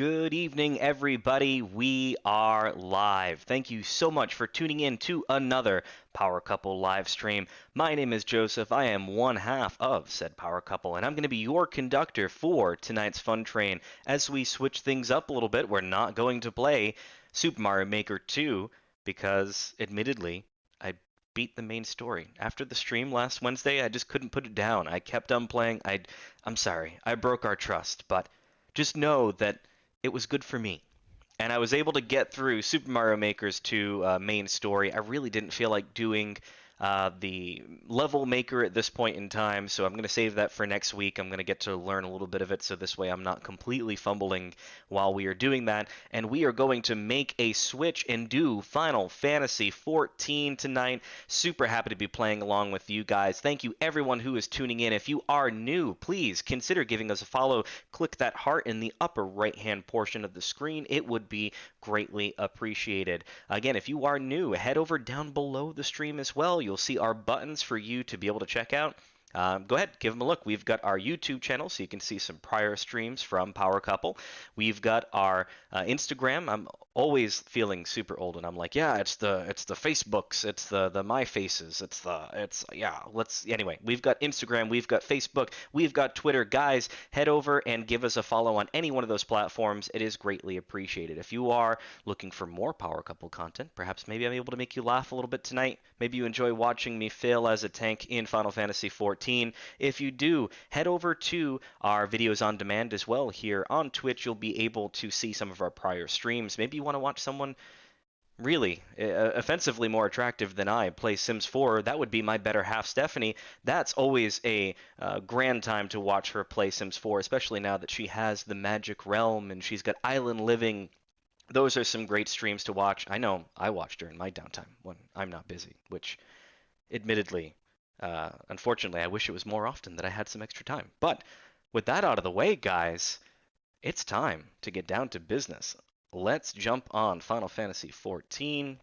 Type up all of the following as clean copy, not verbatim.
Good evening, everybody. We are live. Thank you so much for tuning in to another Power Couple live stream. My name is Joseph. I am one half of said Power Couple, and I'm going to be your conductor for tonight's fun train. As we switch things up a little bit, we're not going to play Super Mario Maker 2 because, admittedly, I beat the main story. After the stream last Wednesday, I just couldn't put it down. I kept on playing. I'm sorry. I broke our trust, but just know that it was good for me. And I was able to get through Super Mario Maker's 2 main story. I really didn't feel like doing the level maker at this point in time, so I'm going to save that for next week. I'm going to get to learn a little bit of it, so this way I'm not completely fumbling while we are doing that. And we are going to make a switch and do Final Fantasy XIV tonight. Super happy to be playing along with you guys. Thank you everyone who is tuning in. If you are new, please consider giving us a follow. Click that heart in the upper right-hand portion of the screen. It would be greatly appreciated. Again, if you are new, head over down below the stream as well. You'll see our buttons for you to be able to check out. Go ahead, give them a look. We've got our YouTube channel, so you can see some prior streams from Power Couple. We've got our Instagram. I'm always feeling super old, and I'm like, yeah, it's the Facebooks, it's the My Faces, anyway. We've got Instagram, we've got Facebook, we've got Twitter. Guys, head over and give us a follow on any one of those platforms. It is greatly appreciated. If you are looking for more Power Couple content, perhaps maybe I'm able to make you laugh a little bit tonight. Maybe you enjoy watching me fail as a tank in Final Fantasy XIV. If you do, head over to our videos on demand as well here on Twitch. You'll be able to see some of our prior streams. Maybe you want to watch someone really offensively more attractive than I play Sims 4. That would be my better half, Stephanie. That's always a grand time to watch her play Sims 4, especially now that she has the magic realm and she's got island living. Those are some great streams to watch. I know I watch during my downtime when I'm not busy, which admittedly, unfortunately, I wish it was more often that I had some extra time. But with that out of the way, guys, it's time to get down to business. Let's jump on Final Fantasy XIV.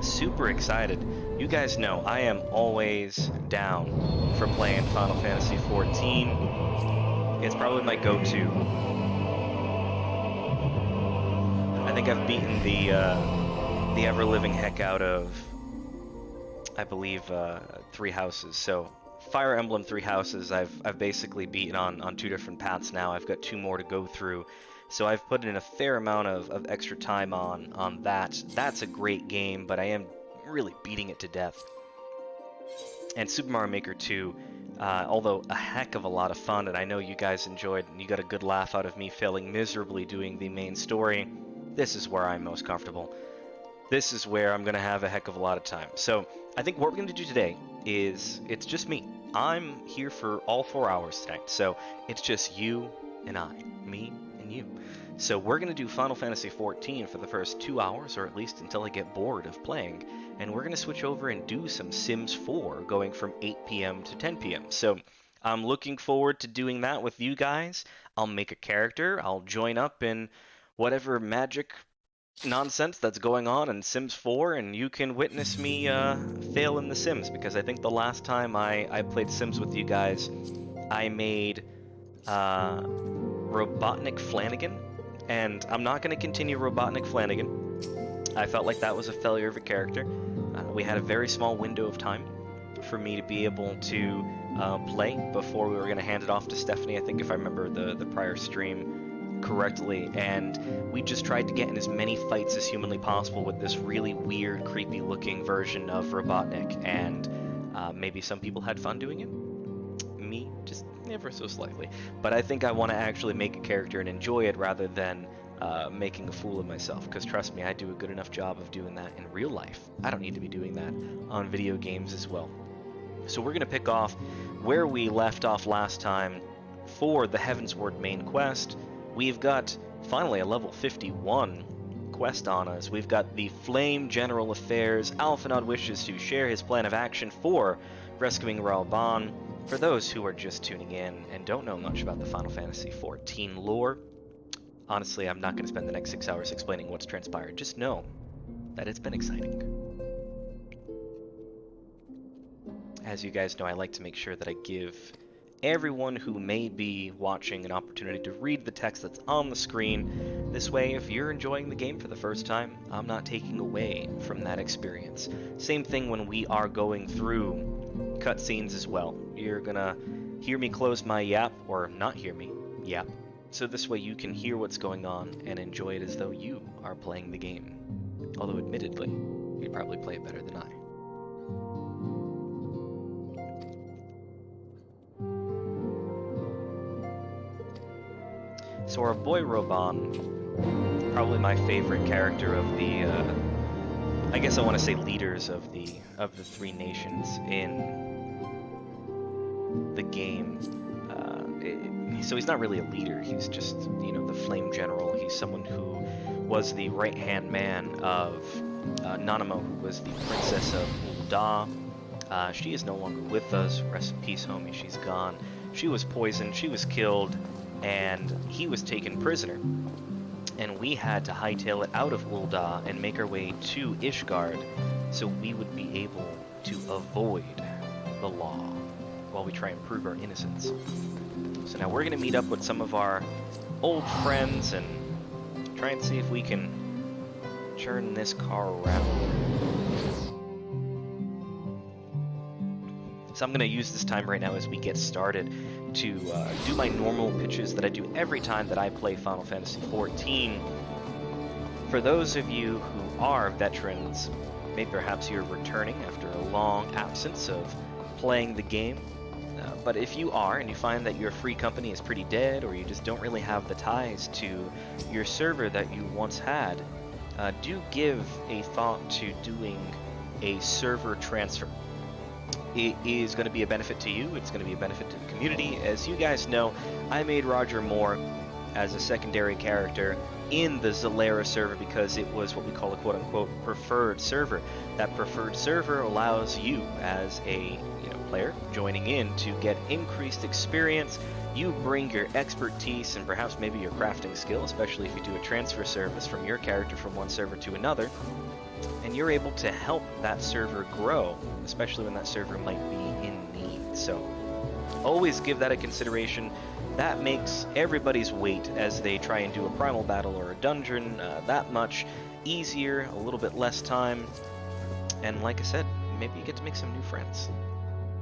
Super excited. You guys know I am always down for playing Final Fantasy XIV. It's probably my go-to. I think I've beaten the ever-living heck out of, I believe, 3 houses. So Fire Emblem 3 houses, I've basically beaten on 2 different paths now. I've got 2 more to go through. So I've put in a fair amount of extra time on that. That's a great game, but I am really beating it to death. And Super Mario Maker 2, although a heck of a lot of fun, and I know you guys enjoyed, and you got a good laugh out of me failing miserably doing the main story, this is where I'm most comfortable. This is where I'm going to have a heck of a lot of time. So I think what we're going to do today is, it's just me. I'm here for all 4 hours tonight. So it's just you and I, me and you. So we're going to do Final Fantasy XIV for the first 2 hours, or at least until I get bored of playing. And we're going to switch over and do some Sims 4, going from 8 p.m. to 10 p.m. So I'm looking forward to doing that with you guys. I'll make a character. I'll join up in whatever magic nonsense that's going on in Sims 4, and you can witness me fail in The Sims, because I think the last time I played Sims with you guys, I made Robotnik Flanagan, and I'm not going to continue Robotnik Flanagan. I felt like that was a failure of a character. We had a very small window of time for me to be able to play before we were going to hand it off to Stephanie, I think, if I remember the prior stream correctly, and we just tried to get in as many fights as humanly possible with this really weird, creepy looking version of Robotnik, and maybe some people had fun doing it. Me, just ever so slightly. But I think I want to actually make a character and enjoy it rather than making a fool of myself, because trust me, I do a good enough job of doing that in real life. I don't need to be doing that on video games as well. So we're going to pick off where we left off last time for the Heavensward main quest. We've got, finally, a level 51 quest on us. We've got the Flame General Affairs. Alphinaud wishes to share his plan of action for rescuing Ralban. For those who are just tuning in and don't know much about the Final Fantasy XIV lore, honestly, I'm not going to spend the next 6 hours explaining what's transpired. Just know that it's been exciting. As you guys know, I like to make sure that I give everyone who may be watching an opportunity to read the text that's on the screen. This way, if you're enjoying the game for the first time, I'm not taking away from that experience. Same thing when we are going through cutscenes as well. You're gonna hear me close my yap, or not hear me yap, so this way you can hear what's going on and enjoy it as though you are playing the game. Although admittedly, you'd probably play it better than I. So our boy Roban, probably my favorite character of the, I guess I want to say leaders of the three nations in the game. So he's not really a leader. He's just, you know, the Flame General. He's someone who was the right-hand man of Nanamo, who was the Princess of Ul'dah. She is no longer with us. Rest in peace, homie. She's gone. She was poisoned. She was killed. And he was taken prisoner, and we had to hightail it out of Ul'dah and make our way to Ishgard so we would be able to avoid the law while we try and prove our innocence. So now we're going to meet up with some of our old friends and try and see if we can turn this car around. So I'm going to use this time right now as we get started to do my normal pitches that I do every time that I play Final Fantasy XIV. For those of you who are veterans, maybe perhaps you're returning after a long absence of playing the game, but if you are and you find that your free company is pretty dead, or you just don't really have the ties to your server that you once had, do give a thought to doing a server transfer. It is going to be a benefit to you, it's going to be a benefit to the community. As you guys know, I made Roger Moore as a secondary character in the Zalera server because it was what we call a quote-unquote preferred server. That preferred server allows you as a player joining in to get increased experience. You bring your expertise and perhaps maybe your crafting skill, especially if you do a transfer service from your character from one server to another, and you're able to help that server grow, especially when that server might be in need. So always give that a consideration. That makes everybody's wait as they try and do a primal battle or a dungeon that much easier, a little bit less time, and like I said, maybe you get to make some new friends.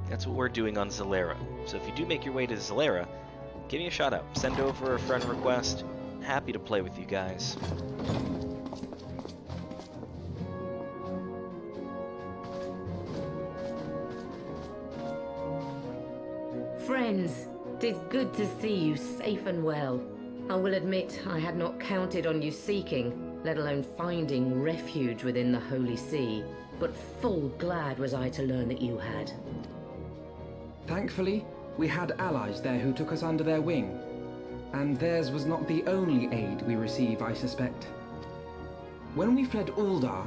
That's what we're doing on Zalera. So if you do make your way to Zalera, give me a shout out. Send over a friend request. Happy to play with you guys. Friends, 'tis good to see you safe and well. I will admit I had not counted on you seeking, let alone finding refuge within the Holy See, but full glad was I to learn that you had. Thankfully, we had allies there who took us under their wing, and theirs was not the only aid we receive, I suspect. When we fled Ul'dah,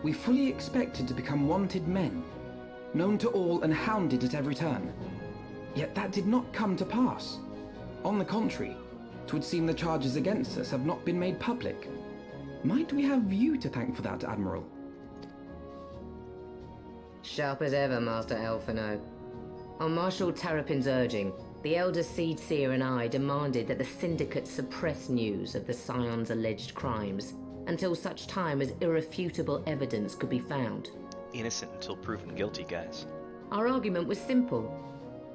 we fully expected to become wanted men, known to all and hounded at every turn. Yet that did not come to pass. On the contrary, 'twould seem the charges against us have not been made public. Might we have you to thank for that, Admiral? Sharp as ever, Master Elfino. On Marshal Terrapin's urging, the Elder Seedseer and I demanded that the Syndicate suppress news of the Scion's alleged crimes until such time as irrefutable evidence could be found. Innocent until proven guilty, guys. Our argument was simple.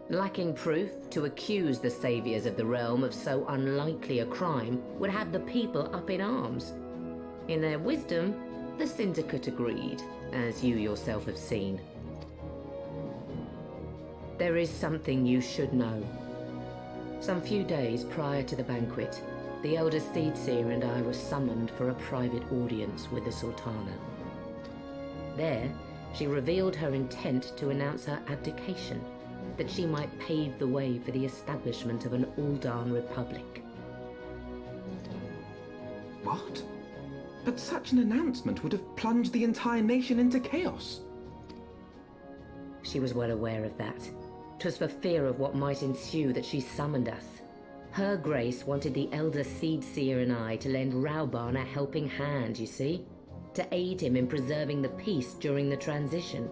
Lacking proof to accuse the saviors of the realm of so unlikely a crime would have the people up in arms. In their wisdom, the Syndicate agreed, as you yourself have seen. There is something you should know. Some few days prior to the banquet, the Elder Seedseer and I were summoned for a private audience with the Sultana. There, she revealed her intent to announce her abdication, that she might pave the way for the establishment of an Ul'dah Republic. What? But such an announcement would have plunged the entire nation into chaos. She was well aware of that. 'Twas for fear of what might ensue that she summoned us. Her Grace wanted the Elder Seedseer and I to lend Rauban a helping hand, you see? To aid him in preserving the peace during the transition.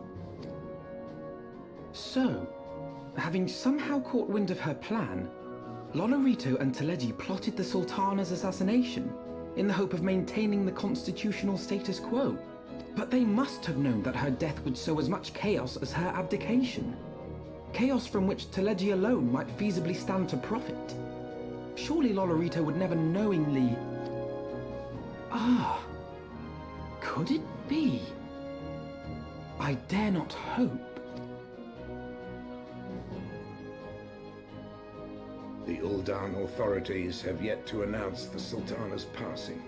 So, having somehow caught wind of her plan, Lolorito and Teleji plotted the Sultana's assassination in the hope of maintaining the constitutional status quo. But they must have known that her death would sow as much chaos as her abdication. Chaos from which Teleji alone might feasibly stand to profit. Surely Lolorito would never knowingly... Ah, could it be? I dare not hope. The Uldan authorities have yet to announce the Sultana's passing.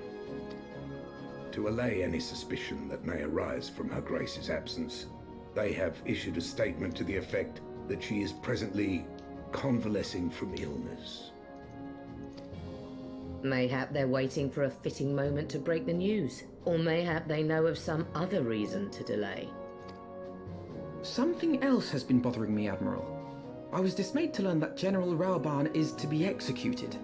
To allay any suspicion that may arise from Her Grace's absence, they have issued a statement to the effect that she is presently convalescing from illness. Mayhap they're waiting for a fitting moment to break the news. Or mayhap they know of some other reason to delay. Something else has been bothering me, Admiral. I was dismayed to learn that General Raoban is to be executed.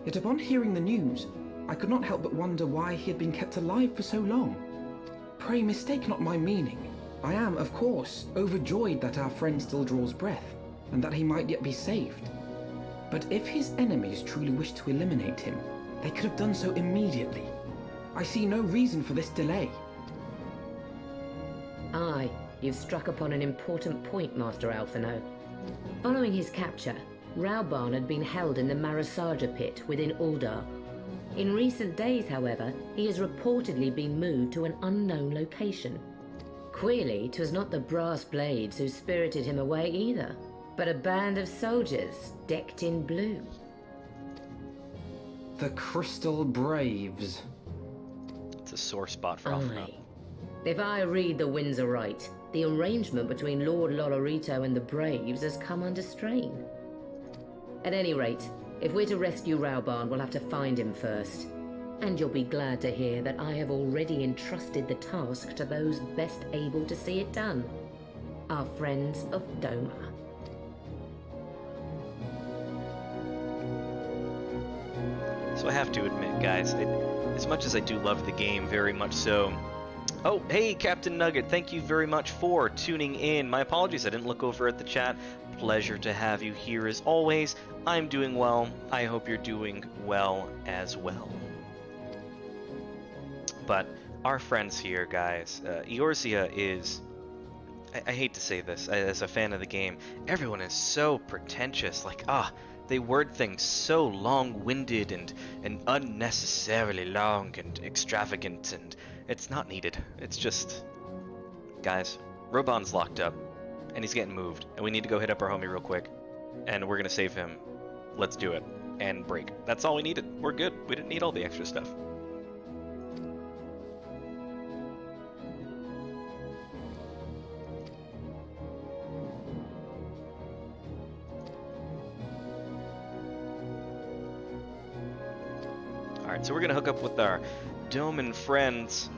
Yet upon hearing the news, I could not help but wonder why he had been kept alive for so long. Pray mistake not my meaning. I am, of course, overjoyed that our friend still draws breath, and that he might yet be saved. But if his enemies truly wished to eliminate him, they could have done so immediately. I see no reason for this delay. Aye, you've struck upon an important point, Master Alphino. Following his capture, Raoban had been held in the Marasaja pit within Uldar. In recent days, however, he has reportedly been moved to an unknown location. Queerly, 'twas not the brass blades who spirited him away either, but a band of soldiers decked in blue. The Crystal Braves. It's a sore spot for Alphino. Aye. If I read the winds aright, the arrangement between Lord Lolorito and the Braves has come under strain. At any rate, if we're to rescue Raoban, we'll have to find him first. And you'll be glad to hear that I have already entrusted the task to those best able to see it done. Our friends of Doma. So I have to admit, guys, as much as I do love the game, very much so. Oh, hey, Captain Nugget, thank you very much for tuning in. My apologies, I didn't look over at the chat. Pleasure to have you here as always. I'm doing well. I hope you're doing well as well. But our friends here, guys, Eorzea is... I hate to say this, as a fan of the game, everyone is so pretentious. Like, they word things so long-winded and unnecessarily long and extravagant, and it's not needed. It's just... Guys, Raoban's locked up, and he's getting moved, and we need to go hit up our homie real quick, and we're gonna save him. Let's do it. And break. That's all we needed. We're good. We didn't need all the extra stuff. Alright, so we're gonna hook up with our Doman friends,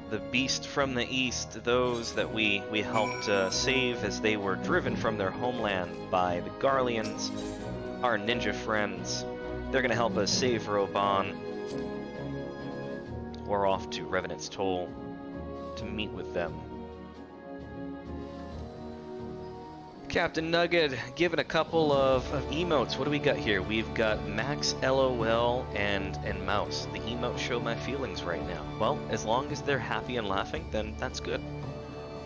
the beast from the east, those that we helped save as they were driven from their homeland by the Garleans, our ninja friends. They're gonna help us save Raoban. We're off to Revenant's Toll to meet with them. Captain Nugget, given a couple of emotes. What do we got here? We've got Max, LOL, and Mouse. The emotes show my feelings right now. Well, as long as they're happy and laughing, then that's good.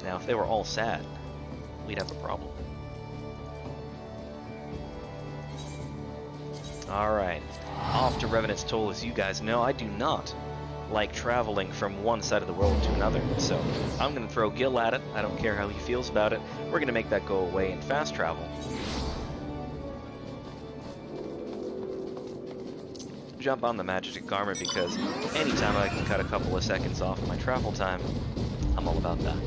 Now, if they were all sad, we'd have a problem. Alright, off to Revenant's Toll. As you guys know, I do not like traveling from one side of the world to another, so I'm going to throw Gil at it. I don't care how he feels about it. We're going to make that go away in fast travel. Jump on the Magic Garment because anytime I can cut a couple of seconds off my travel time, I'm all about that.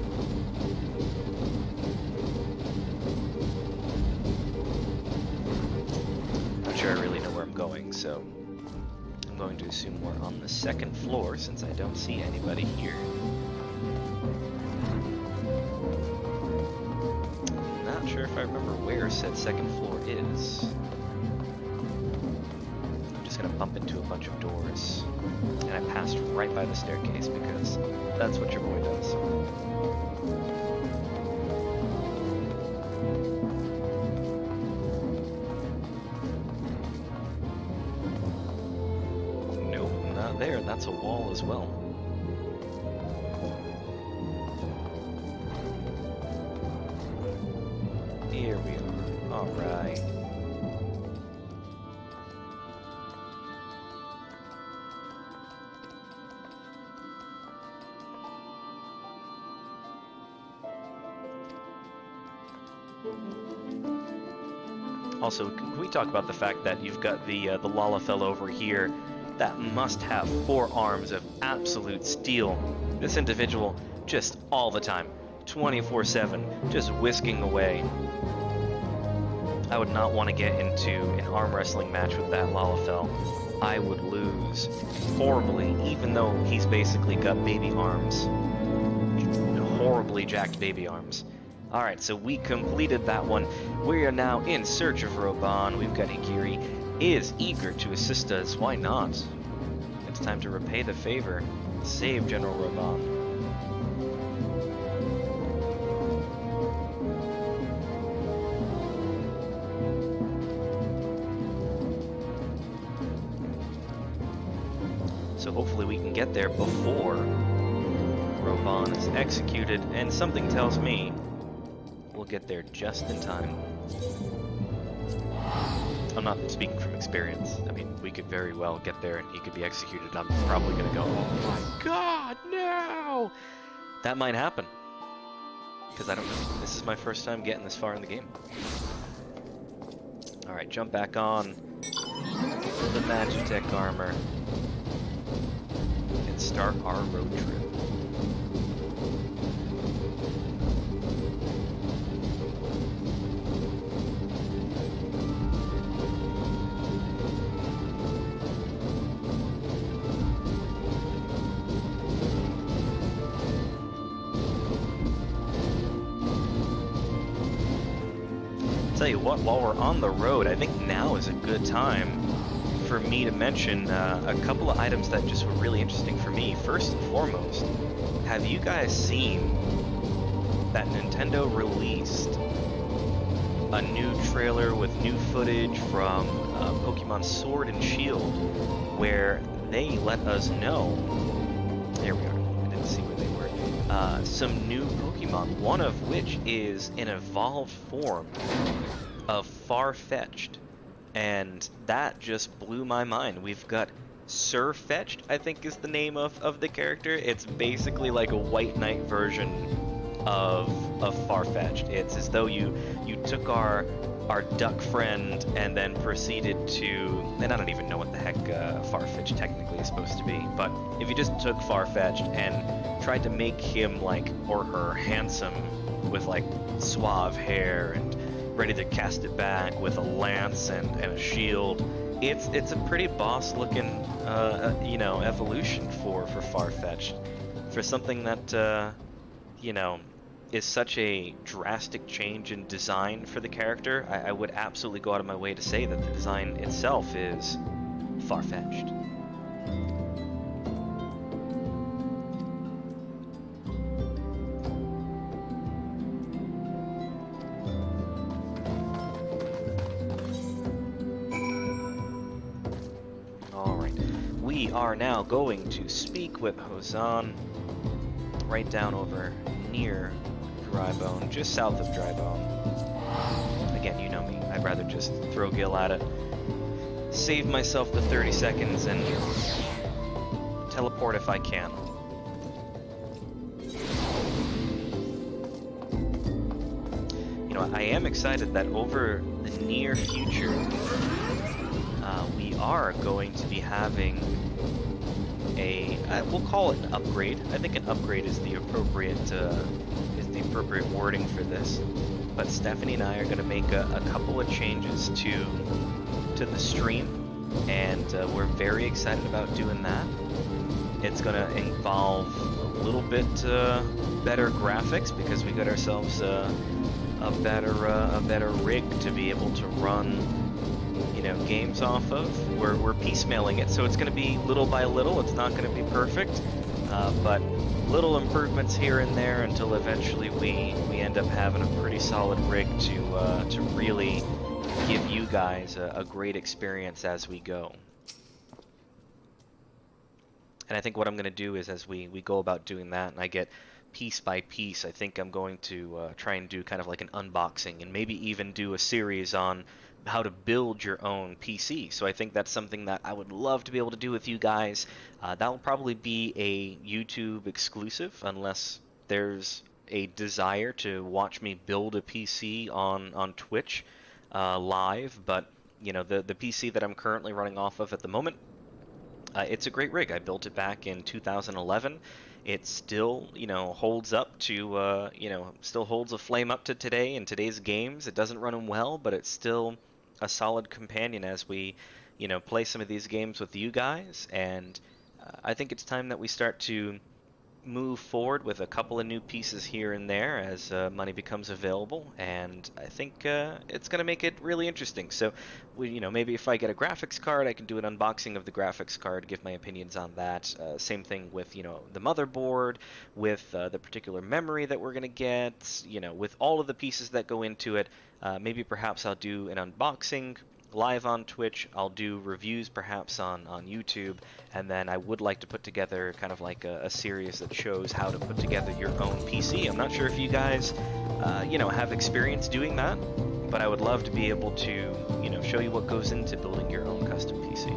Not sure I really know where I'm going, so I'm going to assume we're on the second floor since I don't see anybody here. Not sure if I remember where said second floor is. I'm just gonna bump into a bunch of doors. And I passed right by the staircase because that's what your boy does. there, that's a wall as well. Here we are. Alright. Also, can we talk about the fact that you've got the Lalafell over here that must have 4 arms of absolute steel. This individual just all the time, 24/7, just whisking away. I would not want to get into an arm wrestling match with that Lalafell. I would lose horribly, even though he's basically got baby arms. Horribly jacked baby arms. Alright, so we completed that one. We are now in search of Roban. We've got Higiri is eager to assist us. Why not? It's time to repay the favor. Save General Roban. So hopefully we can get there before Roban is executed, and something tells me we'll get there just in time. I'm not speaking from experience. I mean, we could very well get there and he could be executed. I'm probably gonna go, oh my god, no! That might happen. Because I don't know. This is my first time getting this far in the game. Alright, jump back on the Magitech armor and start our road trip. Tell you what, while we're on the road, I think now is a good time for me to mention a couple of items that just were really interesting for me. First and foremost, have you guys seen that Nintendo released a new trailer with new footage from Pokemon Sword and Shield, where they let us know, there we are, I didn't see where they were, some new Pokemon, one of which is an evolved form of Farfetch'd, and that just blew my mind. We've got Surfetch'd, I think is the name of the character. It's basically like a White Knight version of Farfetch'd. It's as though you took our duck friend and then proceeded to, and I don't even know what the heck Farfetch'd technically is supposed to be, but if you just took Farfetch'd and tried to make him like, or her, handsome with like suave hair and ready to cast it back with a lance and a shield, it's a pretty boss looking you know, evolution for Farfetch'd, for something that you know, is such a drastic change in design for the character. I would absolutely go out of my way to say that the design itself is far-fetched. Alright, we are now going to speak with Hosan right down over near Drybone, just south of Drybone. Again, you know me, I'd rather just throw Gil at it, save myself the 30 seconds, and teleport if I can. You know, I am excited that over the near future, we are going to be having a, we'll call it an upgrade. I think an upgrade is the appropriate wording for this. But Stephanie and I are going to make a couple of changes to the stream, and we're very excited about doing that. It's going to involve a little bit better graphics, because we got ourselves a better rig to be able to run, you know, games off of. We're piecemealing it, so it's going to be little by little. It's not going to be perfect, but little improvements here and there until eventually we end up having a pretty solid rig to really give you guys a great experience as we go. And I think what I'm going to do is, as we go about doing that, and I get piece by piece, I think I'm going to try and do kind of like an unboxing, and maybe even do a series on how to build your own PC. So I think that's something that I would love to be able to do with you guys. That will probably be a YouTube exclusive, unless there's a desire to watch me build a PC on Twitch live. But you know, the PC that I'm currently running off of at the moment, it's a great rig. I built it back in 2011. It still, you know, holds up to, still holds a flame up to today in today's games. It doesn't run them well, but it's still a solid companion as we, you know, play some of these games with you guys. And I think it's time that we start to move forward with a couple of new pieces here and there as money becomes available, and I think it's going to make it really interesting. So, maybe if I get a graphics card, I can do an unboxing of the graphics card, give my opinions on that. Same thing with, the motherboard, with the particular memory that we're going to get, with all of the pieces that go into it. Maybe perhaps I'll do an unboxing live on Twitch. I'll do reviews perhaps on YouTube, and then I would like to put together kind of like a series that shows how to put together your own PC. I'm not sure if you guys, have experience doing that, but I would love to be able to, show you what goes into building your own custom PC.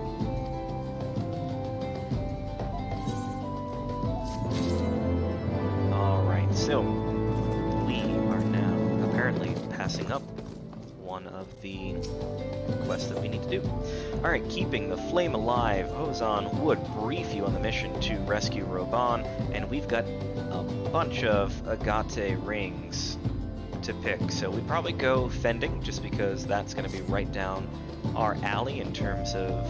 Alright, so we are now apparently passing up one of the quests that we need to do. Alright, keeping the flame alive, Hozan would brief you on the mission to rescue Roban, and we've got a bunch of agate rings to pick, so we'd probably go fending, just because that's going to be right down our alley in terms of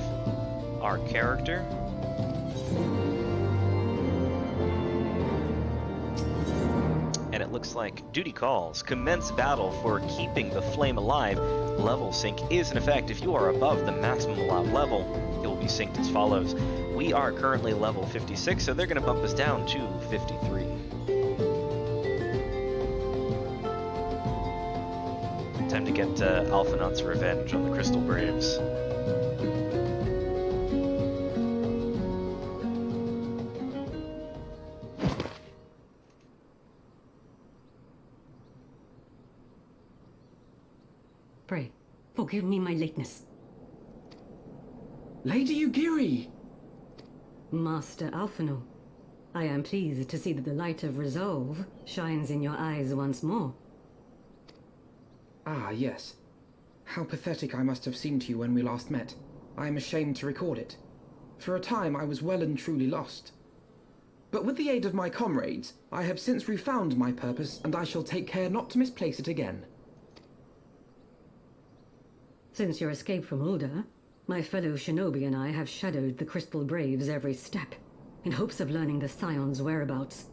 our character. And it looks like duty calls. Commence battle for keeping the flame alive. Level sync is in effect. If you are above the maximum allowed level, it will be synced as follows. We are currently level 56, so they're going to bump us down to 53. Time to get Alphinaut's revenge on the Crystal Braves. Pray, forgive me my lateness. Lady Ugiri! Master Alphinaut, I am pleased to see that the light of resolve shines in your eyes once more. Ah, yes. How pathetic I must have seemed to you when we last met. I am ashamed to record it. For a time I was well and truly lost. But with the aid of my comrades, I have since refound my purpose, and I shall take care not to misplace it again. Since your escape from Ulda, my fellow shinobi and I have shadowed the Crystal Braves every step, in hopes of learning the Scion's whereabouts.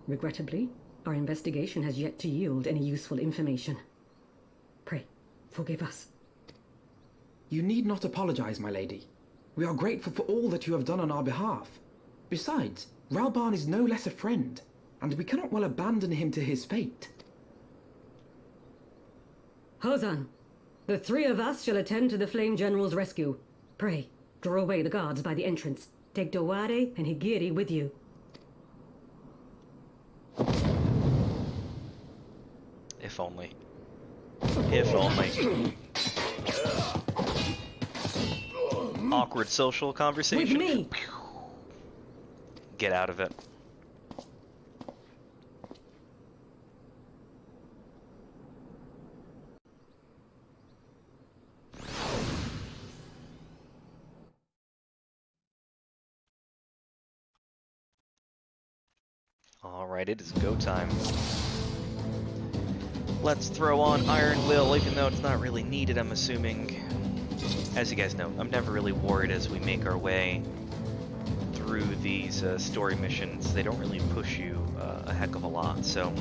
Regrettably, our investigation has yet to yield any useful information. Pray, forgive us. You need not apologize, my lady. We are grateful for all that you have done on our behalf. Besides, Ralban is no less a friend, and we cannot well abandon him to his fate. Hozan, the three of us shall attend to the Flame General's rescue. Pray, draw away the guards by the entrance. Take Doware and Higiri with you. If only. If only. Awkward social conversation. With me! Get out of it. Alright, it is go time. Let's throw on Iron Will, even though it's not really needed, I'm assuming. As you guys know, I'm never really worried as we make our way through these story missions. They don't really push you a heck of a lot, so...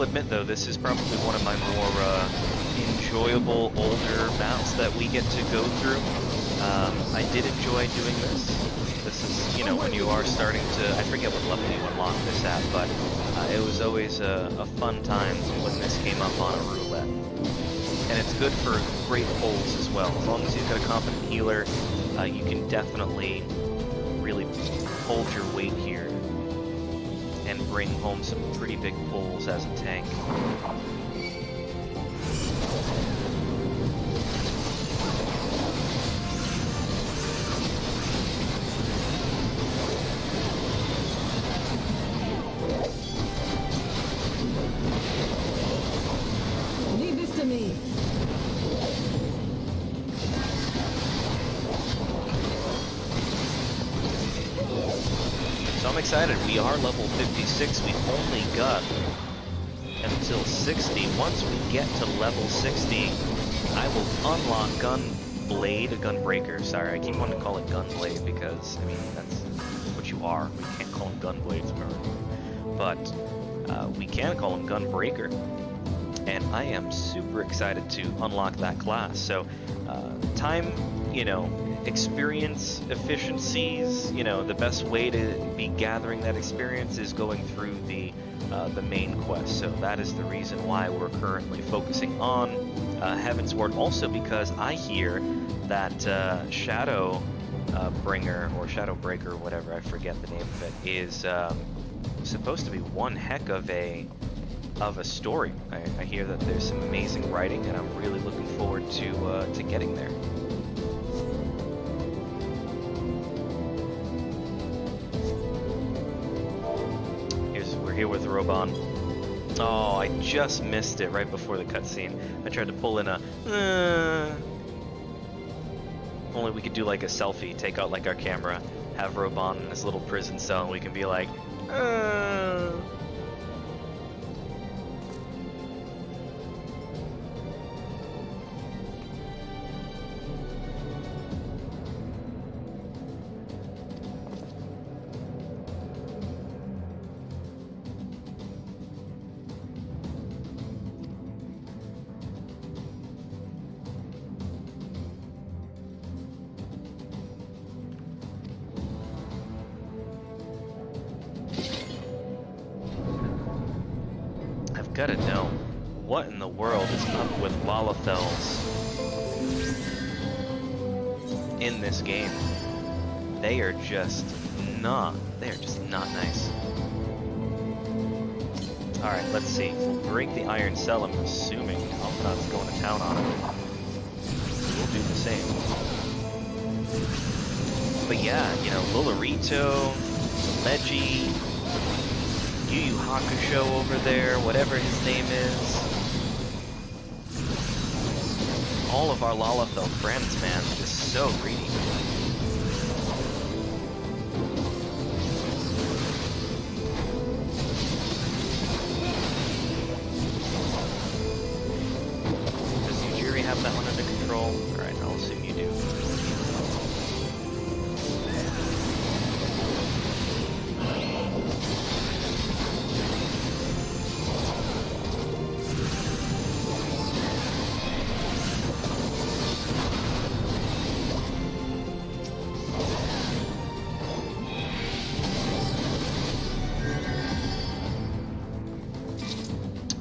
will admit, though, this is probably one of my more enjoyable older maps that we get to go through. I did enjoy doing this. This is, you know, when you are starting to, I forget what level you unlock this at, but it was always a fun time when this came up on a roulette. And it's good for great pulls as well. As long as you've got a competent healer, you can definitely really hold your weight here and bring home some pretty big pulls as a tank. Leave this to me. So I'm excited. We are level 56. We've only got until 60. Once we get to level 60, I will unlock Gunbreaker. Sorry, I keep wanting to call it Gunblade because, I mean, that's what you are. We can't call them Gunblades, but we can call them Gunbreaker. And I am super excited to unlock that class. So, time, you know, experience, efficiencies, you know, the best way to be gathering that experience is going through the main quest. So that is the reason why we're currently focusing on Heavensward. Also because I hear that Shadow Bringer or Shadow Breaker, whatever, I forget the name of it, is supposed to be one heck of a story. I hear that there's some amazing writing, and I'm really looking forward to getting there. We're here with Roban. Oh, I just missed it right before the cutscene. I tried to pull in a. Only we could do like a selfie, take out like our camera, have Roban in his little prison cell, and we can be like. Gotta know, what in the world is up with Lalafels in this game? They are just not nice. Alright, let's see. We'll break the iron cell, I'm assuming Alphinaud's going to town on it. We'll do the same. But yeah, you know, Lolorito, Leggy, Yu Yu Hakusho over there, whatever his name is. All of our Lalafell friends, man, just so greedy. Does Yujiri have that one under control? Alright, I'll assume you do.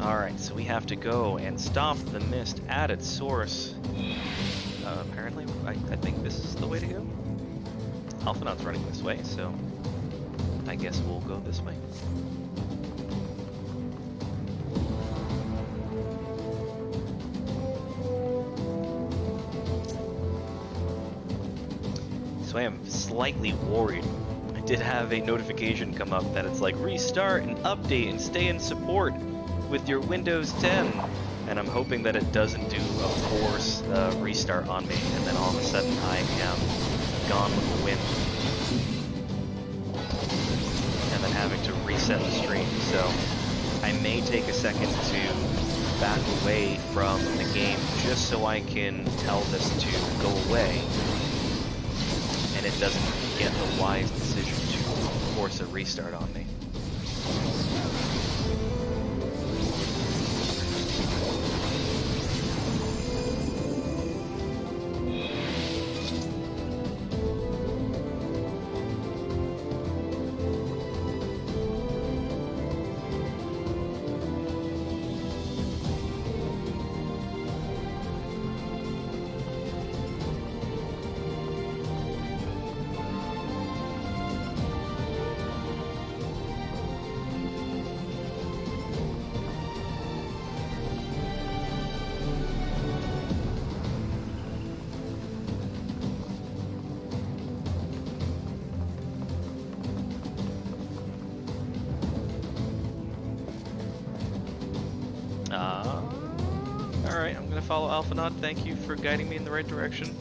Alright, so we have to go and stop the mist at its source. Apparently, I think this is the way to go. Alphinaud's running this way, so I guess we'll go this way. So I am slightly worried. I did have a notification come up that it's like, restart and update and stay in support with your Windows 10, and I'm hoping that it doesn't do a force restart on me, and then all of a sudden I am gone with the wind, and then having to reset the stream. So I may take a second to back away from the game just so I can tell this to go away, and it doesn't get the wise decision to force a restart on me. Alright, I'm gonna follow Alphanod. Thank you for guiding me in the right direction.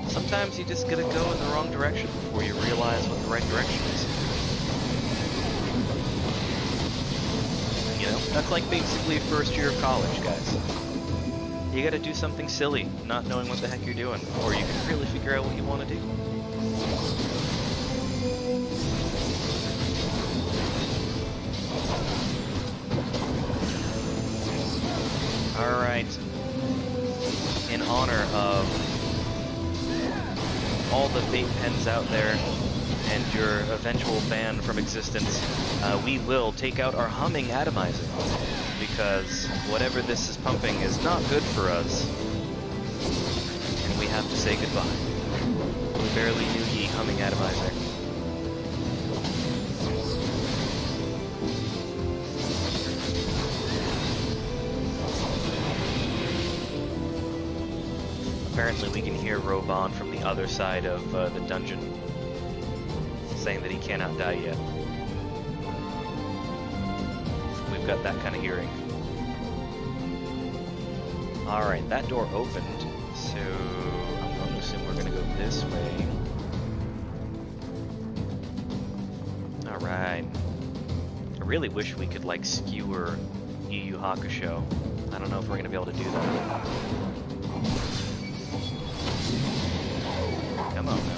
Sometimes you just gotta go in the wrong direction before you realize what the right direction is. You know, that's like basically first year of college, guys. You gotta do something silly, not knowing what the heck you're doing, before you can really figure out what you want to do. Alright. In honor of all the vape pens out there and your eventual ban from existence, we will take out our humming atomizer, because whatever this is pumping is not good for us, and we have to say goodbye. Barely knew ye humming atomizer. Apparently we can hear Roban from the other side of the dungeon, saying that he cannot die yet. We've got that kind of hearing. Alright, that door opened, so I'm going to assume we're going to go this way. Alright. I really wish we could, like, skewer Yu Yu Hakusho. I don't know if we're going to be able to do that. Come on now.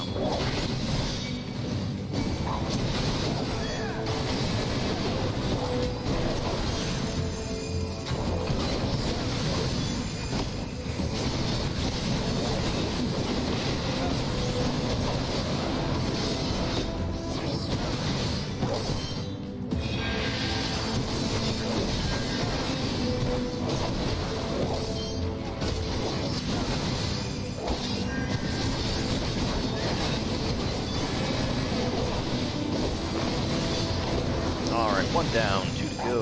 One down, 2 to go.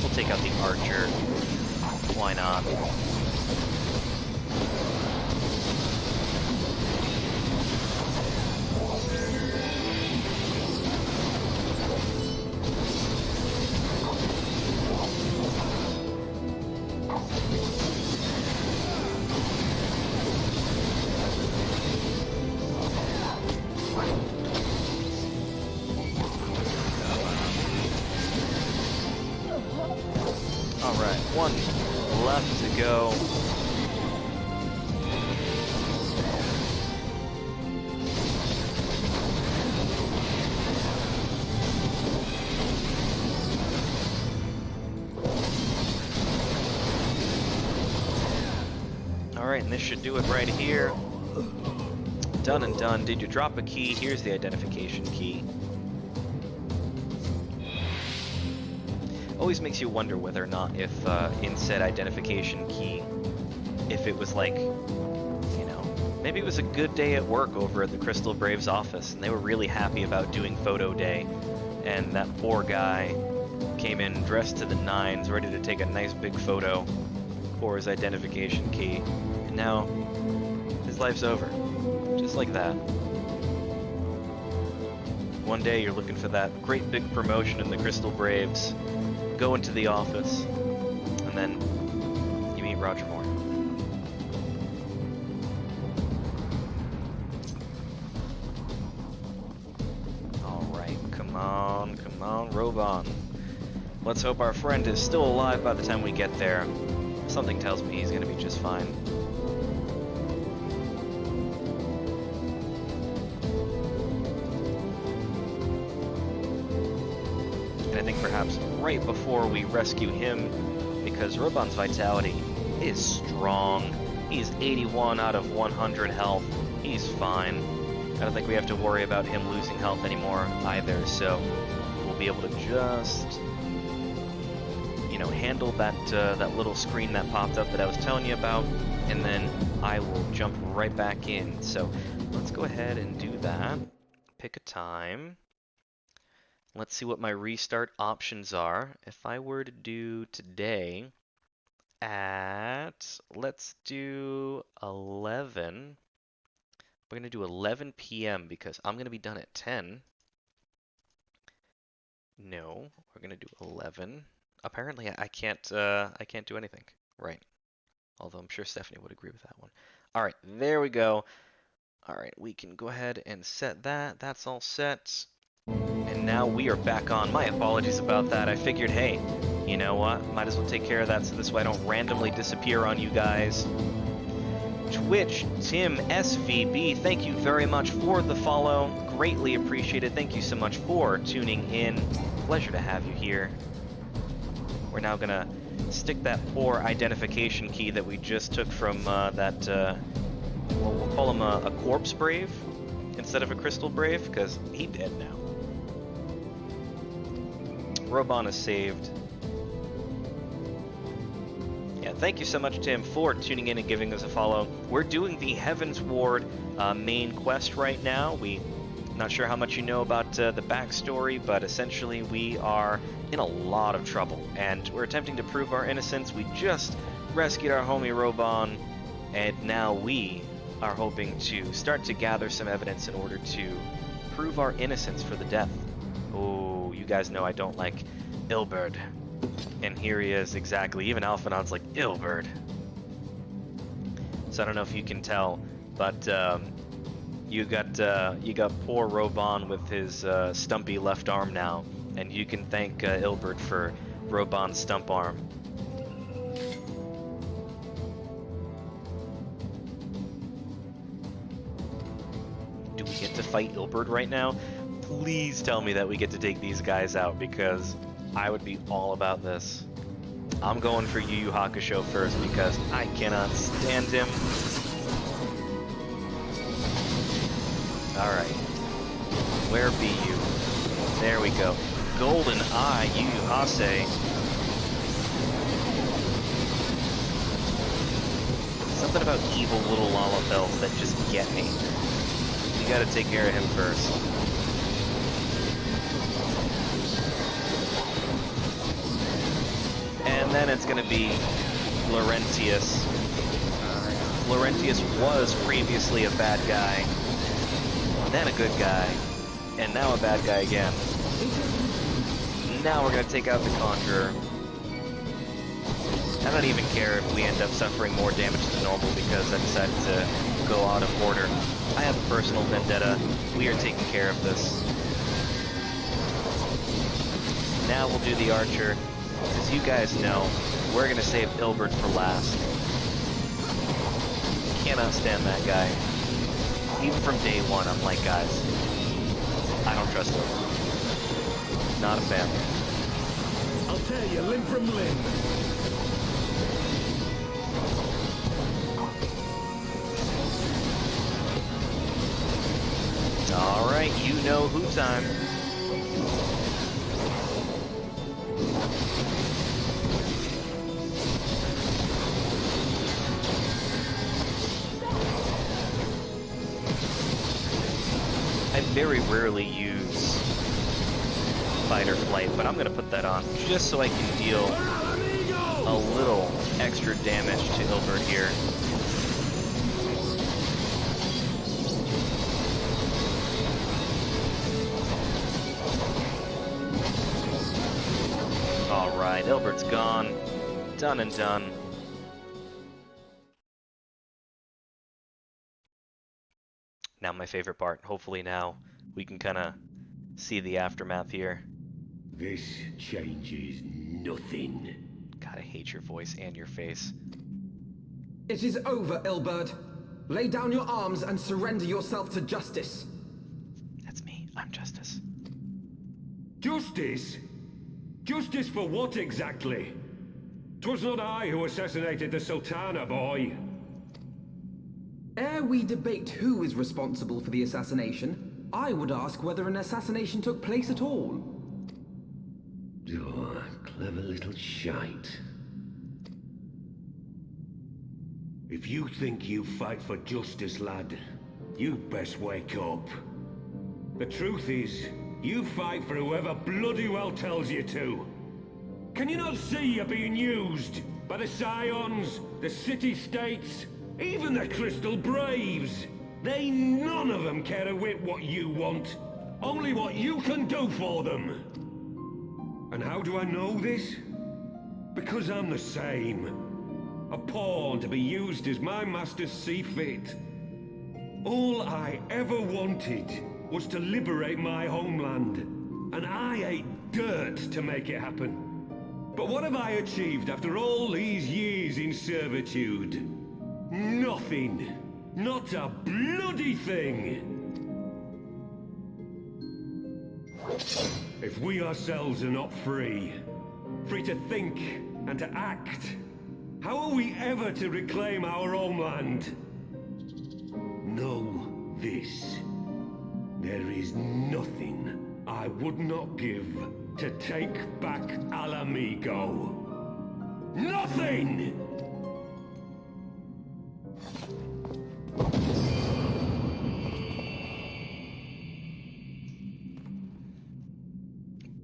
We'll take out the archer. Why not? Alright, 1 left to go. Alright, and this should do it right here. Done and done. Did you drop a key? Here's the identification key. Always makes you wonder whether or not if in said identification key, if it was like, you know, maybe it was a good day at work over at the Crystal Braves office and they were really happy about doing photo day, and that poor guy came in dressed to the nines, ready to take a nice big photo for his identification key, and now his life's over, just like that. One day you're looking for that great big promotion in the Crystal Braves, go into the office, and then you meet Roger Moore. Alright, come on, Roban. Let's hope our friend is still alive by the time we get there. Something tells me he's gonna be just fine. And I think perhaps right before we rescue him, because Roban's vitality is strong. He's 81 out of 100 health. He's fine. I don't think we have to worry about him losing health anymore either, so we'll be able to just, you know, handle that that little screen that popped up that I was telling you about, and then I will jump right back in. So let's go ahead and do that. Pick a time. Let's see what my restart options are. If I were to do today at, let's do 11. We're going to do 11 p.m. because I'm going to be done at 10. No, we're gonna do 11. Apparently, I can't do anything. Right. Although I'm sure Stephanie would agree with that one. All right, there we go. All right, we can go ahead and set that. That's all set. And now we are back on. My apologies about that. I figured, hey, you know what? Might as well take care of that so this way I don't randomly disappear on you guys. Twitch, Tim SVB, thank you very much for the follow. Greatly appreciated. Thank you so much for tuning in. Pleasure to have you here. We're now gonna stick that poor identification key that we just took from that, well, we'll call him a corpse brave instead of a crystal brave, because he's dead now. Robon is saved. Yeah, thank you so much, Tim, for tuning in and giving us a follow. We're doing the Heavensward main quest right now. Not sure how much you know about the backstory, but essentially we are in a lot of trouble, and we're attempting to prove our innocence. We just rescued our homie Robon, and now we are hoping to start to gather some evidence in order to prove our innocence for the death. Oh, you guys know I don't like Ilberd. And here he is, exactly. Even Alphanon's like, Ilberd. So I don't know if you can tell, but you got poor Robon with his stumpy left arm now, and you can thank Ilberd for Robon's stump arm. Do we get to fight Ilberd right now? Please tell me that we get to take these guys out, because I would be all about this. I'm going for Yu Yu Hakusho first because I cannot stand him. Alright. Where be you? There we go. Golden Eye, Yu Yu Hase. Something about evil little Lalafels that just get me. We gotta take care of him first. And then it's going to be Laurentius. Laurentius was previously a bad guy, then a good guy, and now a bad guy again. Now we're going to take out the Conjurer. I don't even care if we end up suffering more damage than normal because I decided to go out of order. I have a personal vendetta. We are taking care of this. Now we'll do the Archer. As you guys know, we're gonna save Ilberd for last. Cannot stand that guy. Even from day one, I'm like, guys, I don't trust him. Not a fan. I'll tell you, limb from limb. Alright, you know who time. I very rarely use fight or flight, but I'm going to put that on just so I can deal a little extra damage to Ilberd here. Alright, Ilberd's gone. Done and done. Now my favorite part. Hopefully now we can kind of see the aftermath here. This changes nothing. God, I hate your voice and your face. It is over, Ilberd. Lay down your arms and surrender yourself to justice. That's me. I'm Justice. Justice? Justice for what exactly? 'Twas not I who assassinated the Sultana, boy. Ere we debate who is responsible for the assassination, I would ask whether an assassination took place at all. Oh, clever little shite. If you think you fight for justice, lad, you'd best wake up. The truth is, you fight for whoever bloody well tells you to. Can you not see you're being used by the Scions, the City-States, even the Crystal Braves? They none of them care a whit what you want, only what you can do for them. And how do I know this? Because I'm the same. A pawn to be used as my masters see fit. All I ever wanted was to liberate my homeland, and I ate dirt to make it happen. But what have I achieved after all these years in servitude? Nothing. Not a bloody thing! If we ourselves are not free to think and to act, how are we ever to reclaim our homeland? Know this. There is nothing I would not give to take back Alamigo. Nothing!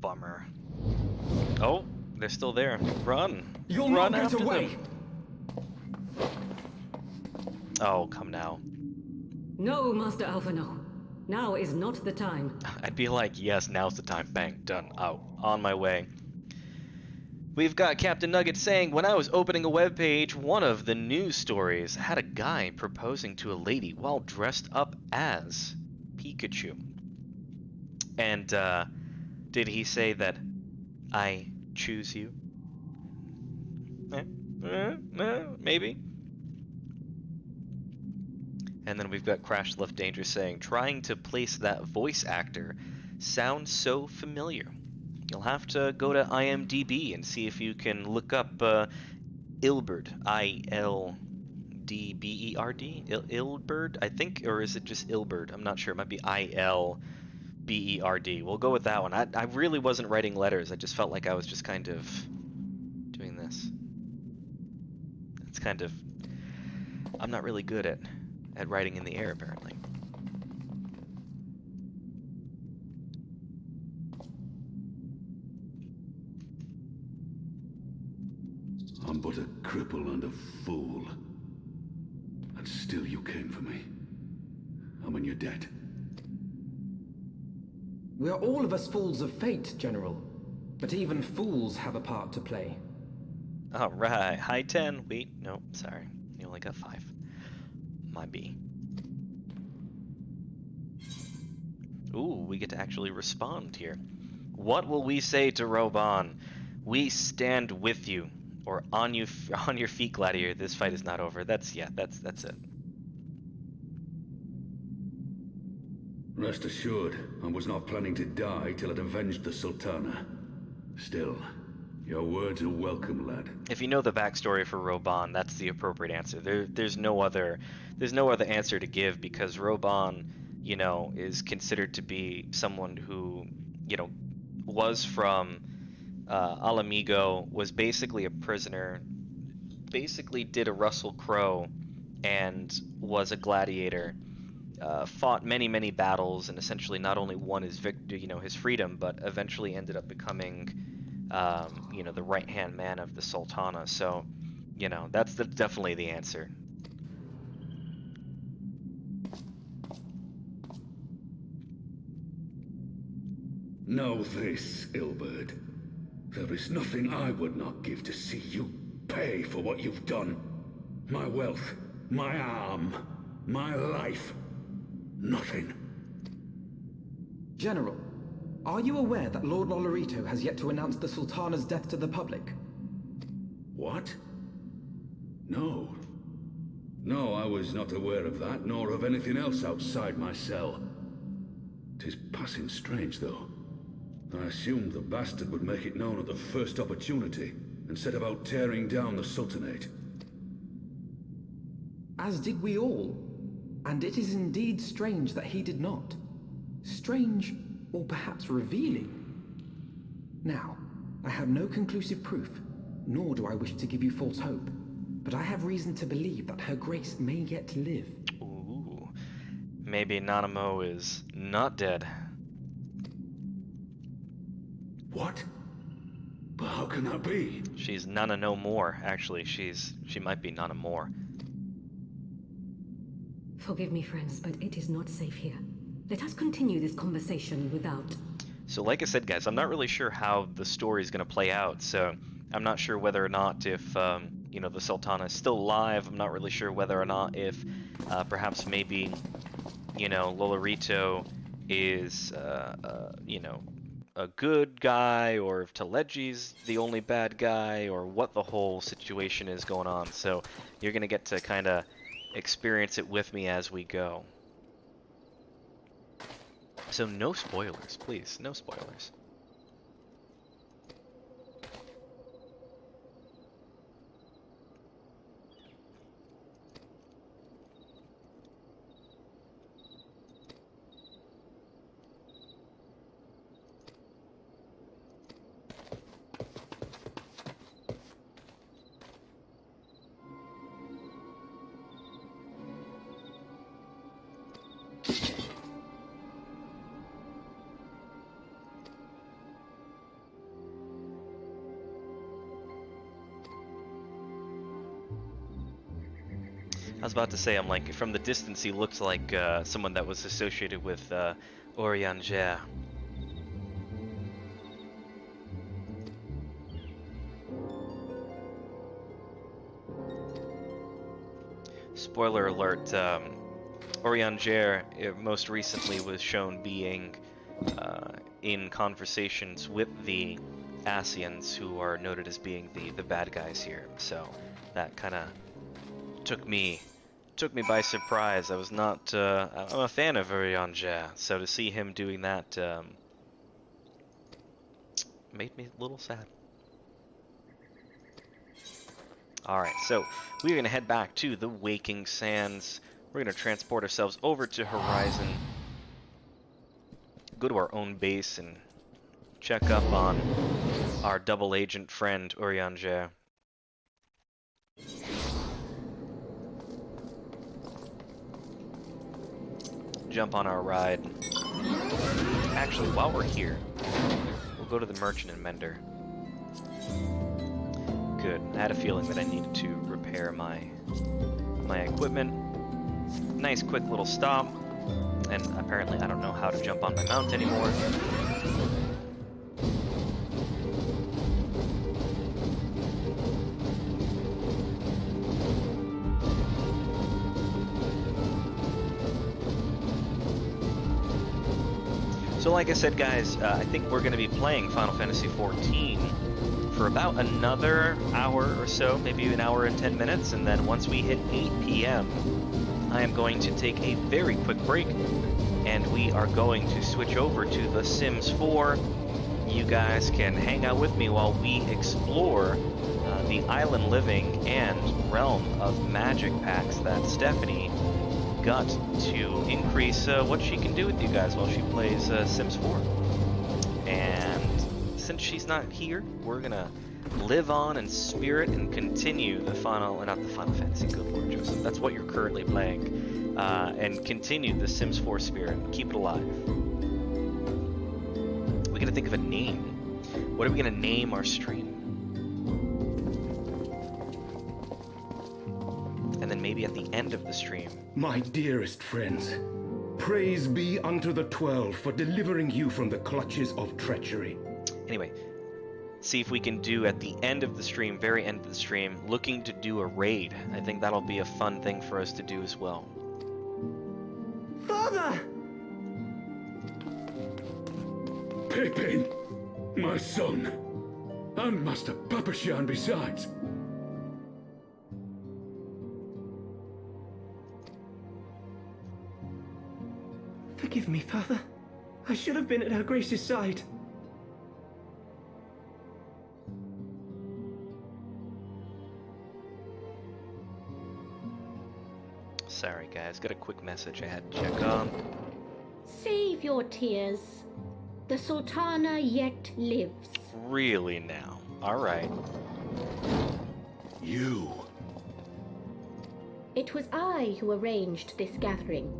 Bummer. Oh, they're still there. Run! You'll Run not get after away! them. Oh, come now. No, Master Alpha, no. Now is not the time. I'd be like, yes, now's the time. Bang, done, out, on my way. We've got Captain Nugget saying, when I was opening a webpage, one of the news stories had a guy proposing to a lady while dressed up as Pikachu. And, did he say that I choose you? Maybe. And then we've got Crash Left Danger saying, trying to place that voice actor sounds so familiar. You'll have to go to IMDb and see if you can look up Ilberd, I-L-D-B-E-R-D, Ilberd, I think, or is it just Ilberd? I'm not sure. It might be I-L-B-E-R-D. We'll go with that one. I really wasn't writing letters. I just felt like I was just kind of doing this. It's kind of... I'm not really good at writing in the air, apparently. I'm but a cripple and a fool. And still you came for me. I'm in your debt. We are all of us fools of fate, General. But even fools have a part to play. Alright, high 10. Wait, no, sorry. You only got 5. My B. Ooh, we get to actually respond here. What will we say to Roban? We stand with you. Or on your feet, Gladiator. This fight is not over. That's it. Rest assured, I was not planning to die till I'd avenged the Sultana. Still, your words are welcome, lad. If you know the backstory for Roban, that's the appropriate answer. There's no other answer to give, because Roban, you know, is considered to be someone who, you know, was from Alamigo, was basically a prisoner, basically did a Russell Crowe, and was a gladiator. Fought many battles, and essentially not only won his his freedom, but eventually ended up becoming, you know, the right-hand man of the Sultana. So, you know, that's definitely the answer. Know this, Ilberd. There is nothing I would not give to see you pay for what you've done. My wealth, my arm, my life. Nothing. General, are you aware that Lord Lolorito has yet to announce the Sultana's death to the public? What? No. No, I was not aware of that, nor of anything else outside my cell. 'Tis passing strange, though. I assumed the bastard would make it known at the first opportunity, and set about tearing down the Sultanate. As did we all. And it is indeed strange that he did not. Strange, or perhaps revealing. Now, I have no conclusive proof, nor do I wish to give you false hope, but I have reason to believe that Her Grace may yet live. Ooh, maybe Nanamo is not dead. What? But how can that be? She's Nana no more. Actually, she might be Nana more. Forgive me, friends, but it is not safe here. Let us continue this conversation without... So like I said, guys, I'm not really sure how the story is going to play out. So I'm not sure whether or not if, you know, the Sultana is still alive. I'm not really sure whether or not if perhaps maybe, you know, Lolorito is, you know, a good guy, or if Telegi's the only bad guy, or what the whole situation is going on. So you're going to get to kind of experience it with me as we go. So no spoilers, please. No spoilers. I was about to say, I'm like, from the distance, he looks like someone that was associated with Orianger. Spoiler alert, Orianger most recently was shown being in conversations with the Asians, who are noted as being the bad guys here. So that kind of took me by surprise. I was not I'm a fan of Orianger, so to see him doing that made me a little sad. Alright, so we're going to head back to the Waking Sands. We're going to transport ourselves over to Horizon, go to our own base, and check up on our double agent friend, Orianger. Jump on our ride. Actually, while we're here, we'll go to the Merchant and Mender. Good. I had a feeling that I needed to repair my equipment. Nice quick little stop. And apparently I don't know how to jump on my mount anymore. So like I said, guys, I think we're going to be playing Final Fantasy XIV for about another hour or so, maybe an hour and 10 minutes, and then once we hit 8 p.m., I am going to take a very quick break, and we are going to switch over to The Sims 4. You guys can hang out with me while we explore the island living and realm of magic packs that Stephanie got to increase what she can do with you guys while she plays Sims 4. And since she's not here, we're gonna live on in spirit and continue the Final Fantasy, good Lord Joseph, that's what you're currently playing, and continue the Sims 4 spirit, keep it alive. We gotta think of a name. What are we gonna name our stream? And then maybe at the end of the stream. My dearest friends, praise be unto the 12 for delivering you from the clutches of treachery. Anyway, see if we can do at the end of the stream, very end of the stream, looking to do a raid. I think that'll be a fun thing for us to do as well. Father! Pippin, my son, and Master Papashan besides. Forgive me, Father. I should have been at Her Grace's side. Sorry guys, got a quick message I had to check on. Save your tears. The Sultana yet lives. Really now? Alright. You. It was I who arranged this gathering.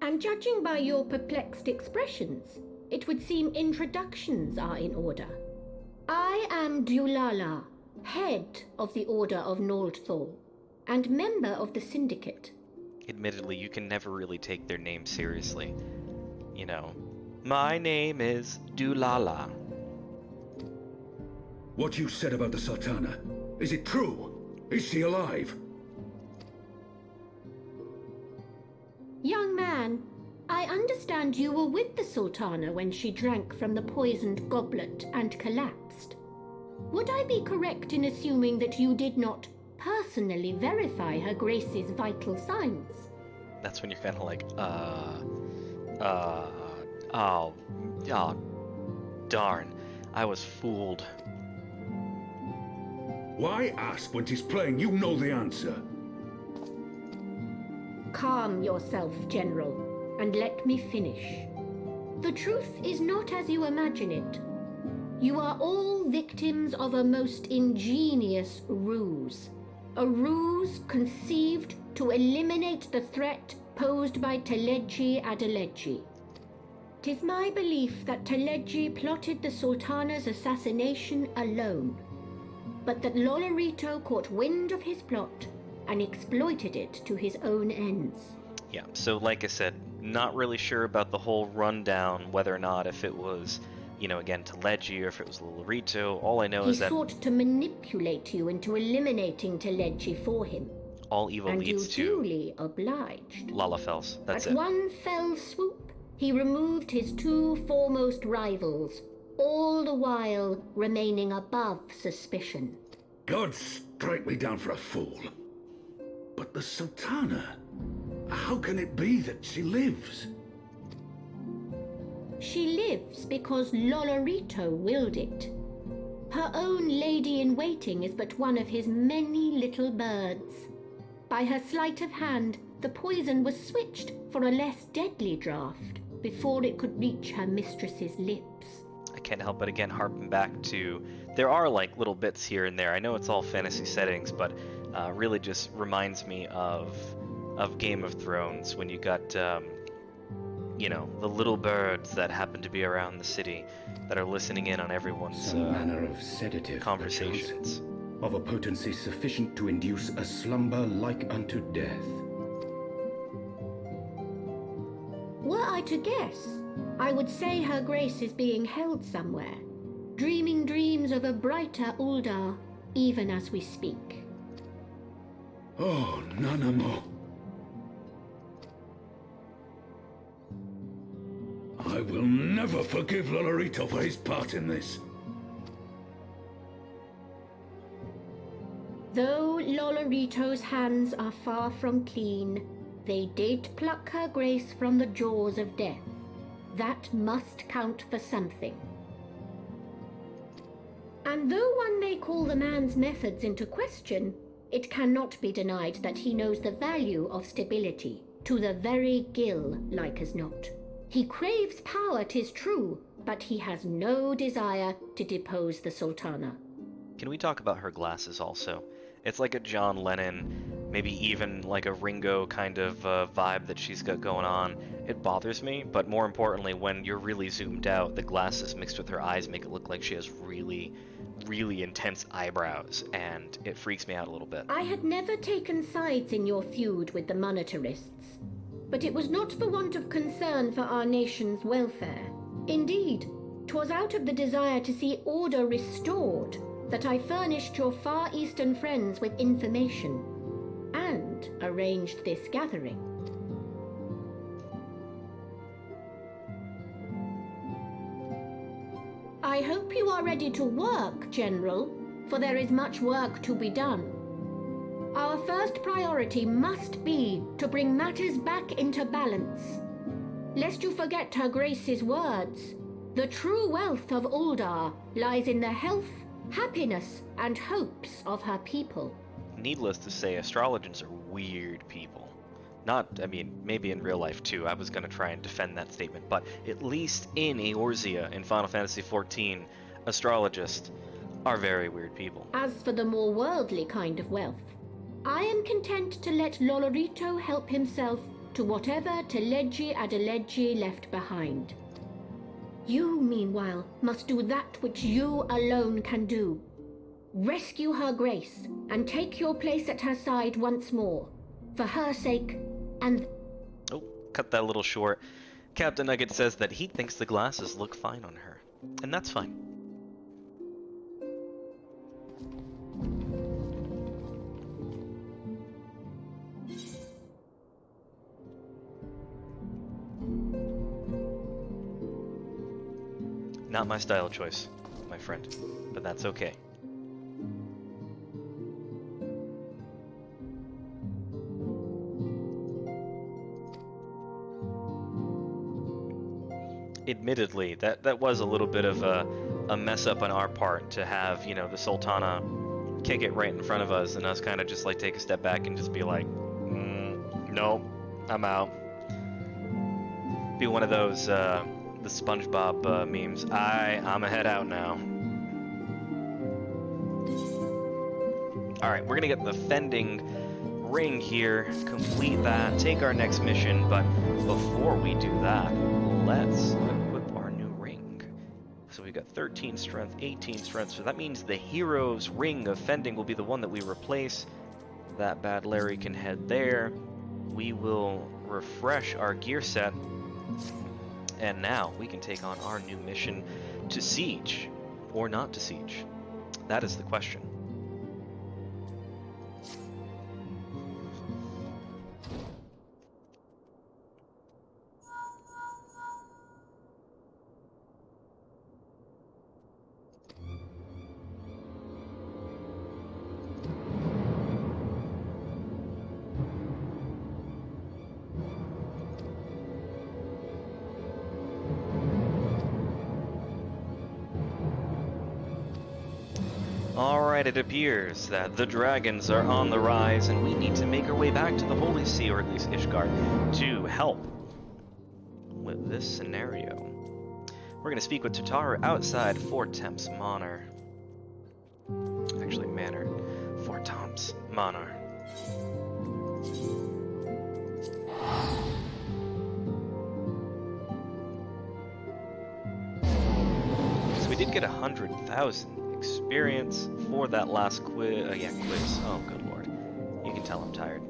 And judging by your perplexed expressions, it would seem introductions are in order. I am Dulala, head of the Order of Noldthor, and member of the Syndicate. Admittedly, you can never really take their name seriously. You know, My name is Dulala. What you said about the Sultana, is it true? Is she alive? Young man, I understand you were with the Sultana when she drank from the poisoned goblet and collapsed. Would I be correct in assuming that you did not personally verify Her Grace's vital signs? That's when you're kind of like, oh, darn. I was fooled. Why ask when 'tis plain you know the answer? Calm yourself, General, and let me finish. The truth is not as you imagine it. You are all victims of a most ingenious ruse. A ruse conceived to eliminate the threat posed by Teleji Adeleji. 'Tis my belief that Teleji plotted the Sultana's assassination alone, but that Lolorito caught wind of his plot and exploited it to his own ends. Yeah, so like I said, not really sure about the whole rundown, whether or not if it was, again, Teleji or if it was Lolorito. All I know He is that sought to manipulate you into eliminating Teleji for him, all evil and you leads to duly obliged. Lalafels. That's At it. one fell swoop, he removed his two foremost rivals, all the while remaining above suspicion. God strike me down for a fool. But the Sultana, how can it be that she lives? She lives because Lolorito willed it. Her own lady-in-waiting is but one of his many little birds. By her sleight of hand, the poison was switched for a less deadly draught before it could reach her mistress's lips. I can't help but again harken back to, there are like little bits here and there. I know it's all fantasy settings, but really just reminds me of Game of Thrones when you got the little birds that happen to be around the city that are listening in on everyone's Some manner of sedative, conversations. perchance, of a potency sufficient to induce a slumber like unto death. Were I to guess, I would say Her Grace is being held somewhere, dreaming dreams of a brighter Uldar, even as we speak. Oh, Nanamo. I will never forgive Lolorito for his part in this. Though Lolorito's hands are far from clean, they did pluck Her Grace from the jaws of death. That must count for something. And though one may call the man's methods into question, it cannot be denied that he knows the value of stability, to the very gill, like as not. He craves power, 'tis true, but he has no desire to depose the Sultana. Can we talk about her glasses also? It's like a John Lennon, maybe even like a Ringo kind of vibe that she's got going on. It bothers me, but more importantly, when you're really zoomed out, the glasses mixed with her eyes make it look like she has really, really intense eyebrows, and it freaks me out a little bit. I had never taken sides in your feud with the monetarists, but it was not for want of concern for our nation's welfare. Indeed, 'twas out of the desire to see order restored that I furnished your Far Eastern friends with information and arranged this gathering. I hope you are ready to work, General, for there is much work to be done. Our first priority must be to bring matters back into balance. Lest you forget Her Grace's words, the true wealth of Uldar lies in the health, happiness, and hopes of her people. Needless to say, astrologers are weird people. Maybe in real life too. I was going to try and defend that statement, but at least in Eorzea in Final Fantasy XIV, astrologists are very weird people. As for the more worldly kind of wealth, I am content to let Lolorito help himself to whatever Teleji Adeleji left behind. You, meanwhile, must do that which you alone can do. Rescue Her Grace and take your place at her side once more, for her sake and... Oh, cut that a little short. Captain Nugget says that he thinks the glasses look fine on her. And that's fine. Not my style choice, my friend, but that's okay. Admittedly, that was a little bit of a mess up on our part to have, you know, the Sultana kick it right in front of us and us kind of just like take a step back and just be like, nope, I'm out. Be one of those, the SpongeBob memes. I'm a head out now. Alright, we're gonna get the Fending Ring here, complete that, take our next mission, but before we do that, let's equip our new ring. So we've got 13 strength, 18 strength, so that means the Hero's Ring of Fending will be the one that we replace. That bad Larry can head there. We will refresh our gear set, and now we can take on our new mission to siege, or not to siege. That is the question. Alright, it appears that the dragons are on the rise, and we need to make our way back to the Holy See, or at least Ishgard, to help with this scenario. We're going to speak with Tataru outside Fort Temps Manor. Actually, Manor. Fort Temps Manor. So we did get 100,000 experience for that last quiz. Oh, good lord. You can tell I'm tired.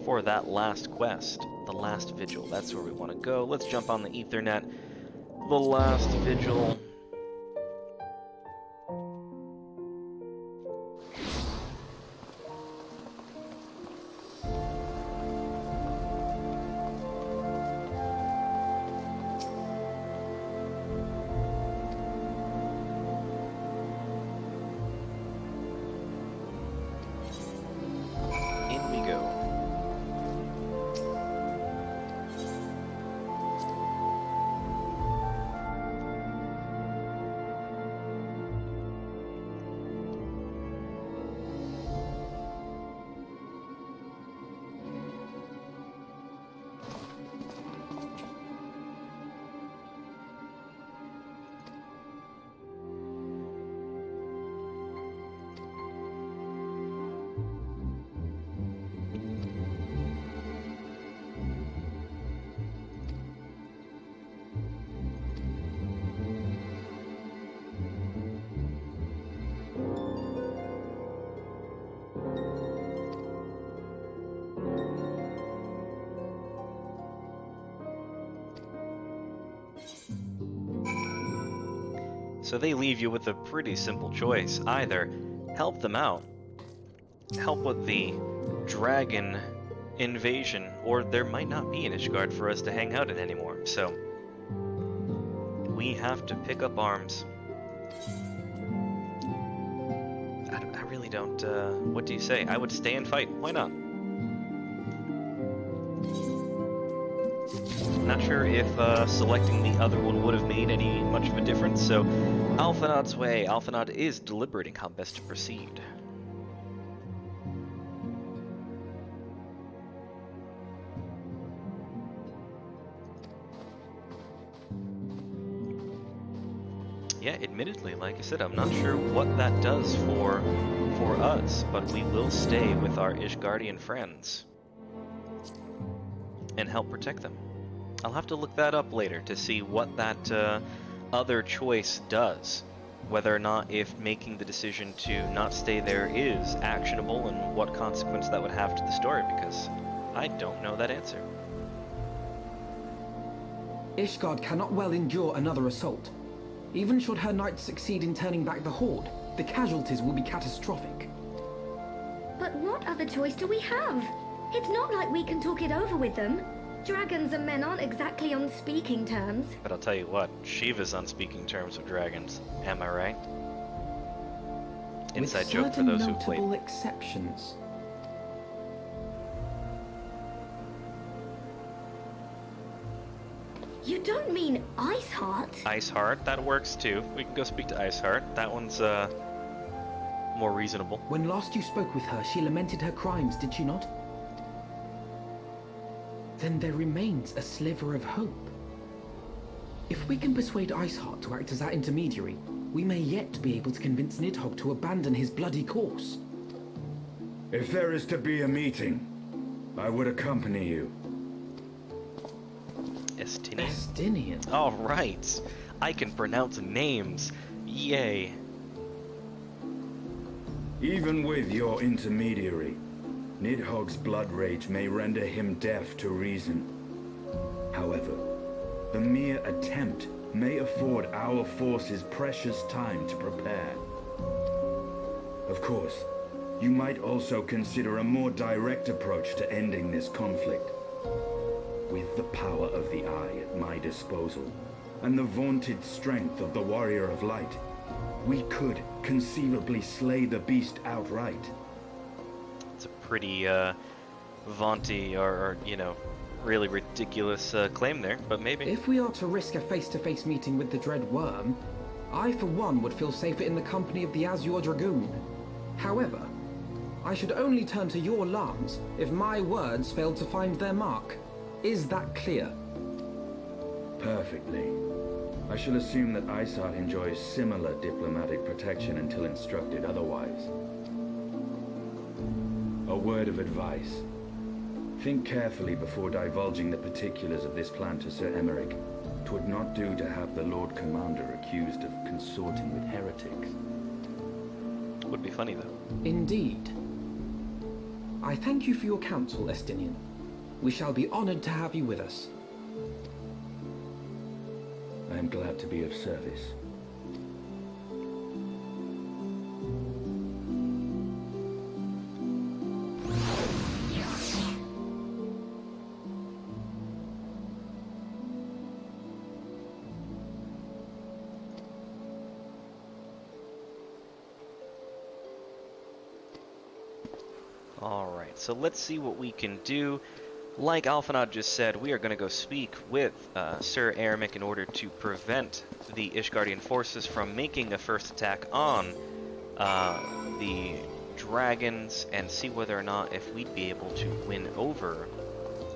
For that last quest, the last vigil. That's where we want to go. Let's jump on the Ethernet. The last vigil. So they leave you with a pretty simple choice. Either help them out, help with the dragon invasion, or there might not be an Ishgard for us to hang out in anymore. So we have to pick up arms. I really don't, what do you say? I would stay and fight. Why not? Not sure if selecting the other one would have made any much of a difference, so Alphanod's way. Alphanod is deliberating how best to proceed. Yeah, admittedly, like I said, I'm not sure what that does for us, but we will stay with our Ishgardian friends and help protect them. I'll have to look that up later to see what that other choice does. Whether or not if making the decision to not stay there is actionable and what consequence that would have to the story, because I don't know that answer. Ishgard cannot well endure another assault. Even should her knights succeed in turning back the Horde, the casualties will be catastrophic. But what other choice do we have? It's not like we can talk it over with them. Dragons and men aren't exactly on speaking terms. But I'll tell you what, Shiva's on speaking terms with dragons. Am I right? Inside With joke for those who played. notable exceptions. You don't mean Iceheart? Iceheart, that works too. We can go speak to Iceheart. That one's more reasonable. When last you spoke with her, she lamented her crimes, did she not? Then there remains a sliver of hope. If we can persuade Iceheart to act as our intermediary, we may yet be able to convince Nidhogg to abandon his bloody course. If there is to be a meeting, I would accompany you. Estinian. Estinian? All right. I can pronounce names. Yay. Even with your intermediary, Nidhogg's blood rage may render him deaf to reason. However, the mere attempt may afford our forces precious time to prepare. Of course, you might also consider a more direct approach to ending this conflict. With the power of the Eye at my disposal, and the vaunted strength of the Warrior of Light, we could conceivably slay the beast outright. It's a pretty vaunty or really ridiculous claim there, but maybe. If we are to risk a face-to-face meeting with the Dread Worm, I for one would feel safer in the company of the Azure Dragoon. However, I should only turn to your Lance if my words fail to find their mark. Is that clear? Perfectly. I shall assume that Iceheart enjoys similar diplomatic protection until instructed otherwise. A word of advice. Think carefully before divulging the particulars of this plan to Sir Emmerich. 'Twould not do to have the Lord Commander accused of consorting with heretics. Would be funny though. Indeed. I thank you for your counsel, Estinian. We shall be honored to have you with us. I am glad to be of service. Alright, so let's see what we can do. Like Alphanod just said, we are going to go speak with Sir Eremic in order to prevent the Ishgardian forces from making a first attack on the dragons and see whether or not if we'd be able to win over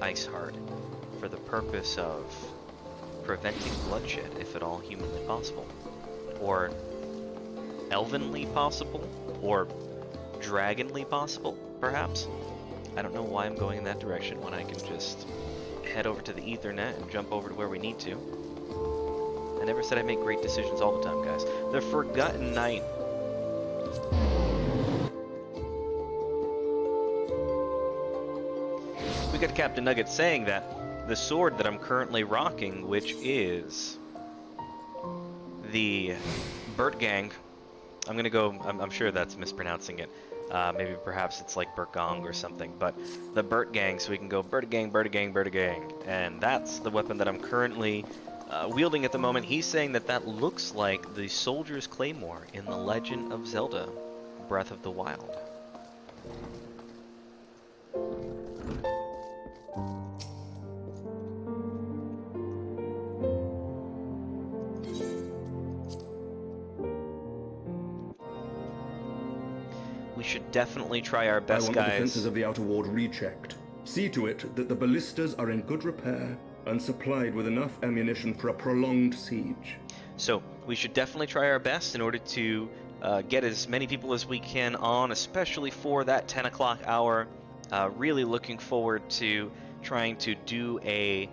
Iceheart for the purpose of preventing bloodshed, if at all humanly possible. Or elvenly possible, or dragonly possible, perhaps. I don't know why I'm going in that direction when I can just head over to the Ethernet and jump over to where we need to. I never said I make great decisions all the time, guys. The Forgotten Knight. We got Captain Nugget saying that the sword that I'm currently rocking, which is the Bertgang, I'm sure that's mispronouncing it. Maybe perhaps it's like Bergong or something, but the Bertgang, so we can go Bertgang, Bertgang, Bertgang, and that's the weapon that I'm currently wielding at the moment. He's saying that that looks like the Soldier's Claymore in The Legend of Zelda: Breath of the Wild. We should definitely try our best, I want guys. the defenses of the Outer Ward rechecked. See to it that the ballistas are in good repair and supplied with enough ammunition for a prolonged siege. So we should definitely try our best in order to get as many people as we can on, especially for that 10 o'clock hour. Really looking forward to trying to do a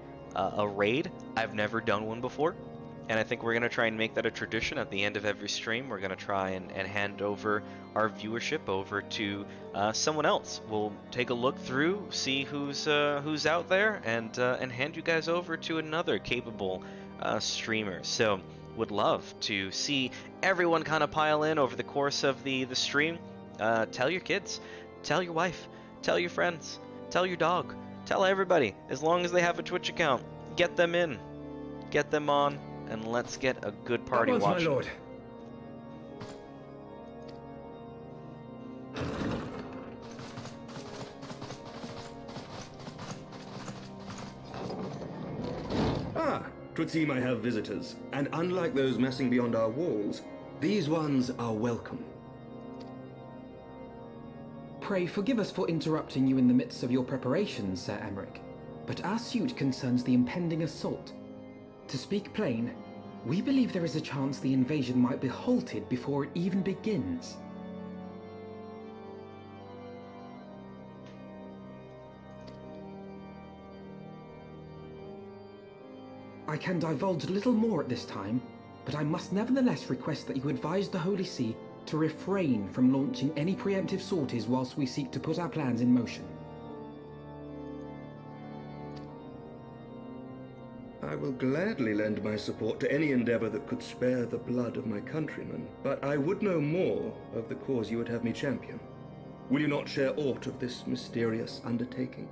raid. I've never done one before. And I think we're going to try and make that a tradition at the end of every stream. We're going to try and hand over our viewership over to someone else. We'll take a look through, see who's out there, and hand you guys over to another capable streamer. So would love to see everyone kind of pile in over the course of the stream. Tell your kids, tell your wife, tell your friends, tell your dog, tell everybody. As long as they have a Twitch account, get them in, get them on, and let's get a good party watching. My lord. Ah, 'twould seem I have visitors, and unlike those messing beyond our walls, these ones are welcome. Pray forgive us for interrupting you in the midst of your preparations, Sir Emmerich, but our suit concerns the impending assault. To speak plain, we believe there is a chance the invasion might be halted before it even begins. I can divulge little more at this time, but I must nevertheless request that you advise the Holy See to refrain from launching any preemptive sorties whilst we seek to put our plans in motion. I will gladly lend my support to any endeavor that could spare the blood of my countrymen, but I would know more of the cause you would have me champion. Will you not share aught of this mysterious undertaking?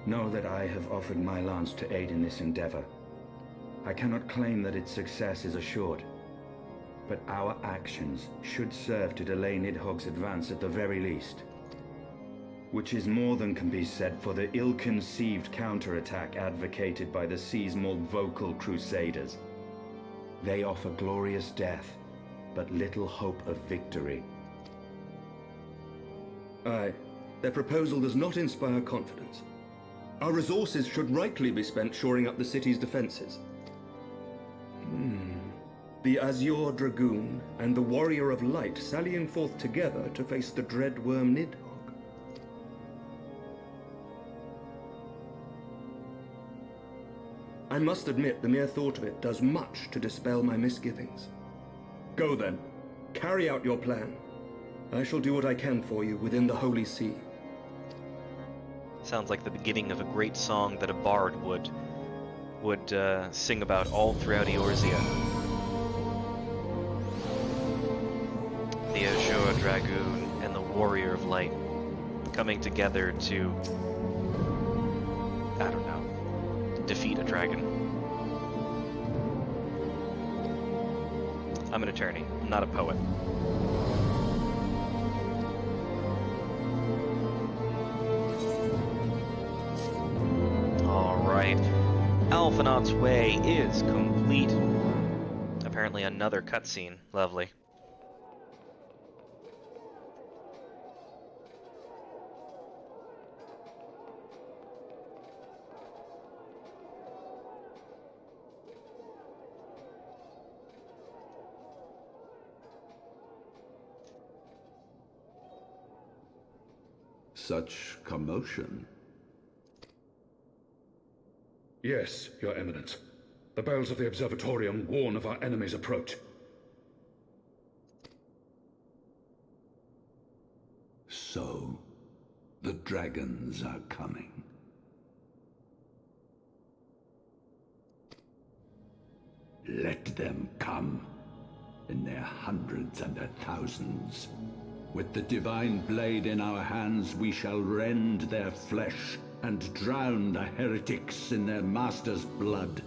Know that I have offered my lance to aid in this endeavor. I cannot claim that its success is assured, but our actions should serve to delay Nidhogg's advance at the very least. Which is more than can be said for the ill-conceived counterattack advocated by the sea's more vocal crusaders. They offer glorious death, but little hope of victory. Aye, their proposal does not inspire confidence. Our resources should rightly be spent shoring up the city's defenses. The Azure Dragoon and the Warrior of Light sallying forth together to face the dread worm Nidhogg. I must admit the mere thought of it does much to dispel my misgivings. Go then, carry out your plan. I shall do what I can for you within the Holy See. Sounds like the beginning of a great song that a bard would sing about all throughout Eorzea. The Azure Dragoon and the Warrior of Light coming together to, I don't know, defeat a dragon. I'm an attorney, I'm not a poet. Alright, Alphinaut's Way is complete. Apparently another cutscene. Lovely. Such commotion. Yes, Your Eminence. The bells of the Observatorium warn of our enemy's approach. So, the dragons are coming. Let them come, in their hundreds and their thousands. With the divine blade in our hands, we shall rend their flesh and drown the heretics in their master's blood.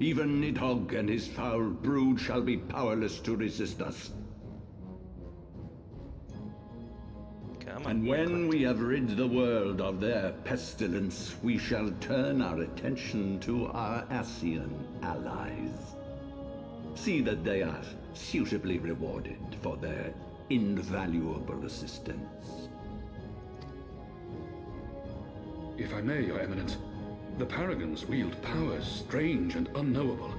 Even Nidhogg and his foul brood shall be powerless to resist us. And when we have rid the world of their pestilence, we shall turn our attention to our Ascian allies. See that they are suitably rewarded for their invaluable assistance. If I may, Your Eminence, the Paragons wield powers strange and unknowable.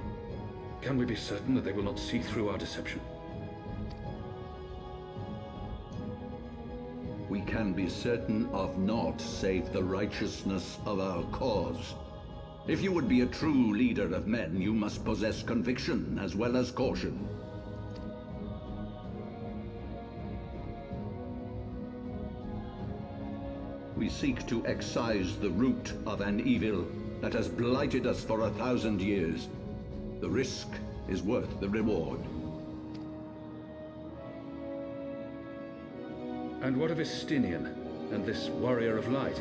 Can we be certain that they will not see through our deception? We can be certain of naught save the righteousness of our cause. If you would be a true leader of men, you must possess conviction as well as caution. We seek to excise the root of an evil that has blighted us for 1,000 years. The risk is worth the reward. And what of Estinian and this Warrior of Light?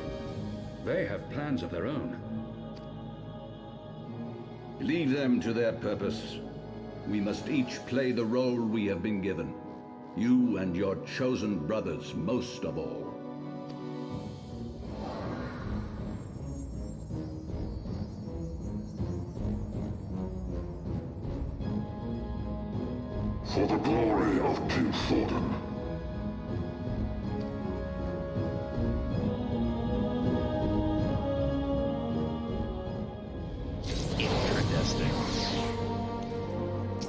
They have plans of their own. Leave them to their purpose. We must each play the role we have been given. You and your chosen brothers most of all. For the glory of King Thordan.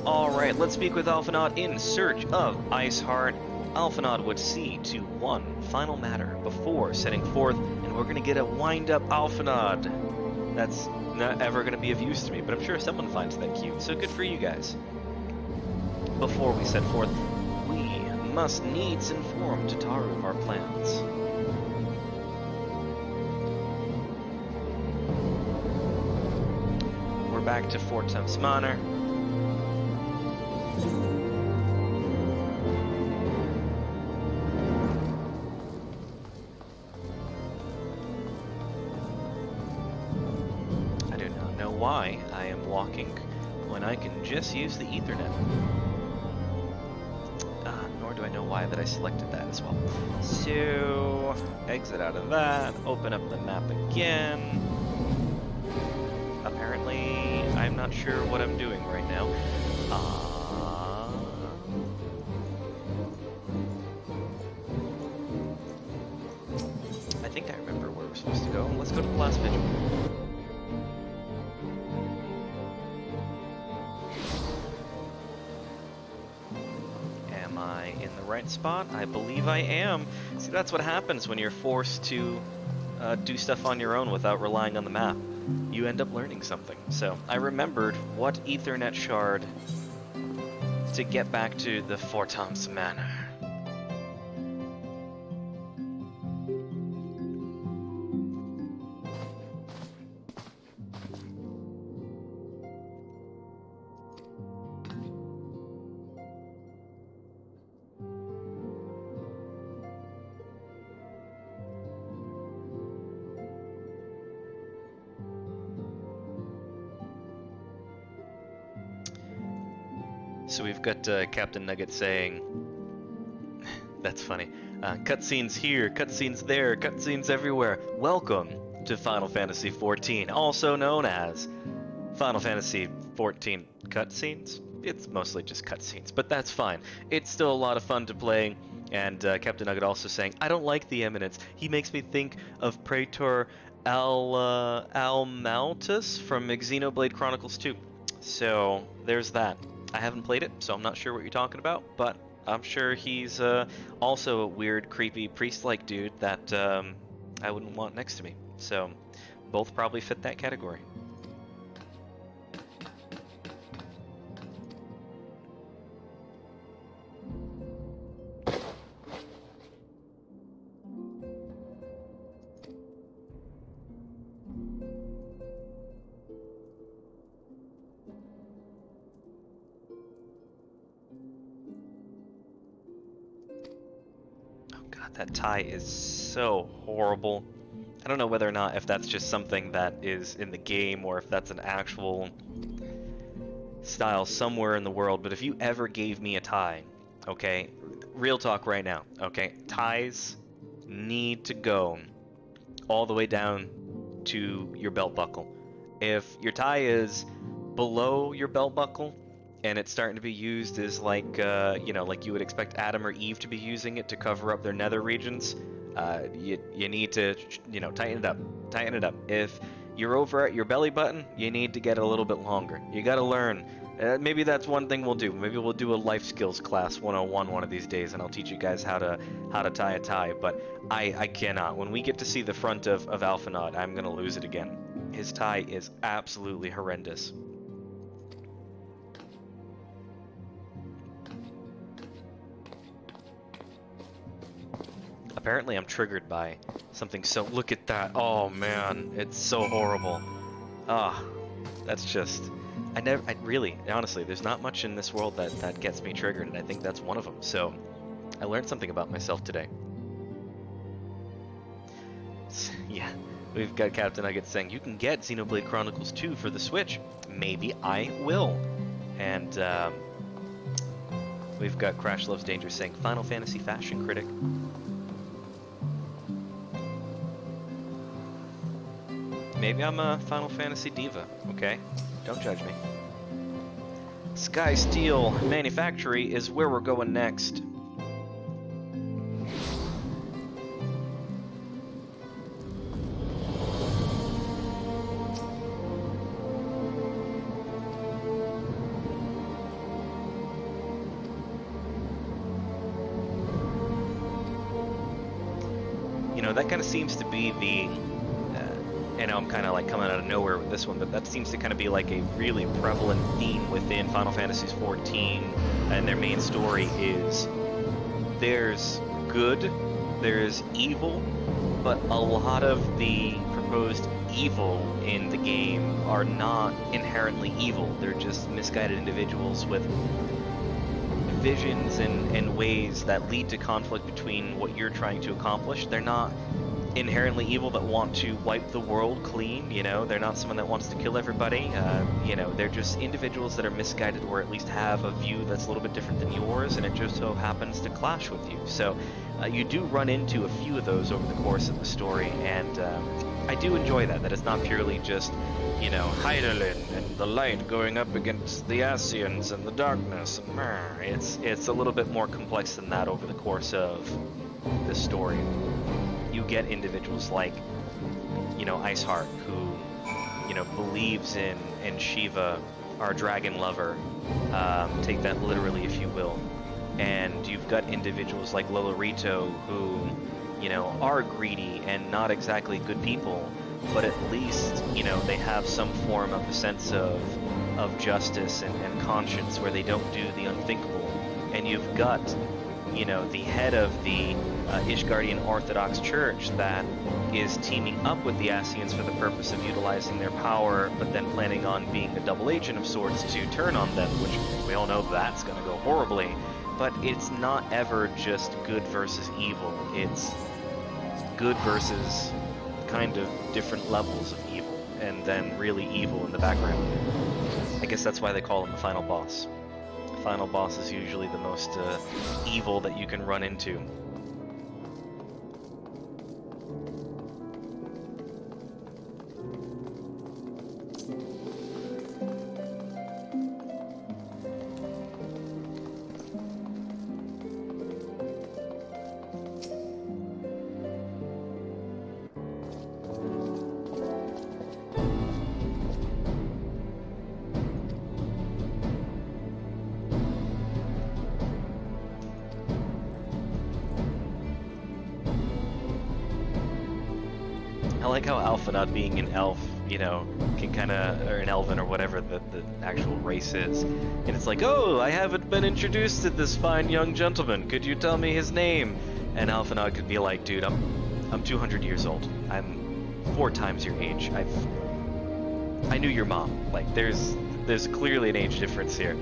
Alright, let's speak with Alphinaud in search of Iceheart. Alphinaud would see to one final matter before setting forth, and we're going to get a wind-up Alphinaud. That's not ever going to be of use to me, but I'm sure someone finds that cute, so good for you guys. Before we set forth, we must needs inform Tataru of our plans. We're back to Fort Manor. I do not know why I am walking when I can just use the Ethernet. Nor do I know why that I selected that as well. So, exit out of that, open up the map again. Apparently, I'm not sure what I'm doing right now. I think I remember where we're supposed to go. Let's go to the last vigil. Am I in the right spot? I believe I am. See, that's what happens when you're forced to do stuff on your own without relying on the map. You end up learning something. So, I remembered what Ethernet shard to get back to the Fort Manor. So we've got Captain Nugget saying, that's funny, cutscenes here, cutscenes there, cutscenes everywhere. Welcome to Final Fantasy XIV, also known as Final Fantasy XIV cutscenes. It's mostly just cutscenes, but that's fine. It's still a lot of fun to play. And Captain Nugget also saying, I don't like the Eminence. He makes me think of Praetor Almaltus from Xenoblade Chronicles 2. So there's that. I haven't played it, so I'm not sure what you're talking about, but I'm sure he's also a weird, creepy, priest-like dude that I wouldn't want next to me. So both probably fit that category. That tie is so horrible. I don't know whether or not if that's just something that is in the game or if that's an actual style somewhere in the world, but if you ever gave me a tie, okay, real talk right now, okay, ties need to go all the way down to your belt buckle. If your tie is below your belt buckle, and it's starting to be used as like, like you would expect Adam or Eve to be using it to cover up their nether regions, you need to, tighten it up. Tighten it up. If you're over at your belly button, you need to get a little bit longer. You got to learn. Maybe that's one thing we'll do. Maybe we'll do a life skills class 101 one of these days, and I'll teach you guys how to tie a tie. But I cannot. When we get to see the front of Alphinaud, I'm gonna lose it again. His tie is absolutely horrendous. Apparently I'm triggered by something so... Look at that. Oh man, it's so horrible. Ah, that's just... honestly, there's not much in this world that gets me triggered, and I think that's one of them. So, I learned something about myself today. Yeah, we've got Captain Nugget saying, you can get Xenoblade Chronicles 2 for the Switch. Maybe I will. And, we've got Crash Loves Danger saying, Final Fantasy Fashion Critic. Maybe I'm a Final Fantasy diva, okay? Don't judge me. Sky Steel Manufactory is where we're going next. You know, that kind of seems to be the... I know I'm kind of like coming out of nowhere with this one, but that seems to kind of be like a really prevalent theme within Final Fantasy XIV, and their main story is there's good, there's evil, but a lot of the proposed evil in the game are not inherently evil. They're just misguided individuals with visions and ways that lead to conflict between what you're trying to accomplish. They're not inherently evil that want to wipe the world clean, you know, they're not someone that wants to kill everybody, you know, they're just individuals that are misguided or at least have a view that's a little bit different than yours, and it just so happens to clash with you. So you do run into a few of those over the course of the story, and I do enjoy that it's not purely just, you know, Hydaelyn and the light going up against the Ascians and the darkness. It's a little bit more complex than that over the course of the story. You get individuals like, you know, Iceheart, who, you know, believes in Shiva, our dragon lover. Take that literally if you will. And you've got individuals like Lolorito, who, you know, are greedy and not exactly good people, but at least, you know, they have some form of a sense of justice and conscience where they don't do the unthinkable. And you've got, you know, the head of the Ishgardian Orthodox Church that is teaming up with the Ascians for the purpose of utilizing their power, but then planning on being a double agent of sorts to turn on them, which we all know that's going to go horribly. But it's not ever just good versus evil. It's good versus kind of different levels of evil, and then really evil in the background. I guess that's why they call him the final boss. Final boss is usually the most evil that you can run into. I like how Alphanod, being an elf, you know, can kind of, or an elven or whatever the actual race is, and it's like, oh, I haven't been introduced to this fine young gentleman, could you tell me his name? And Alphanod could be like, dude, I'm 200 years old, I'm 4 times your age, I knew your mom. Like, there's clearly an age difference here,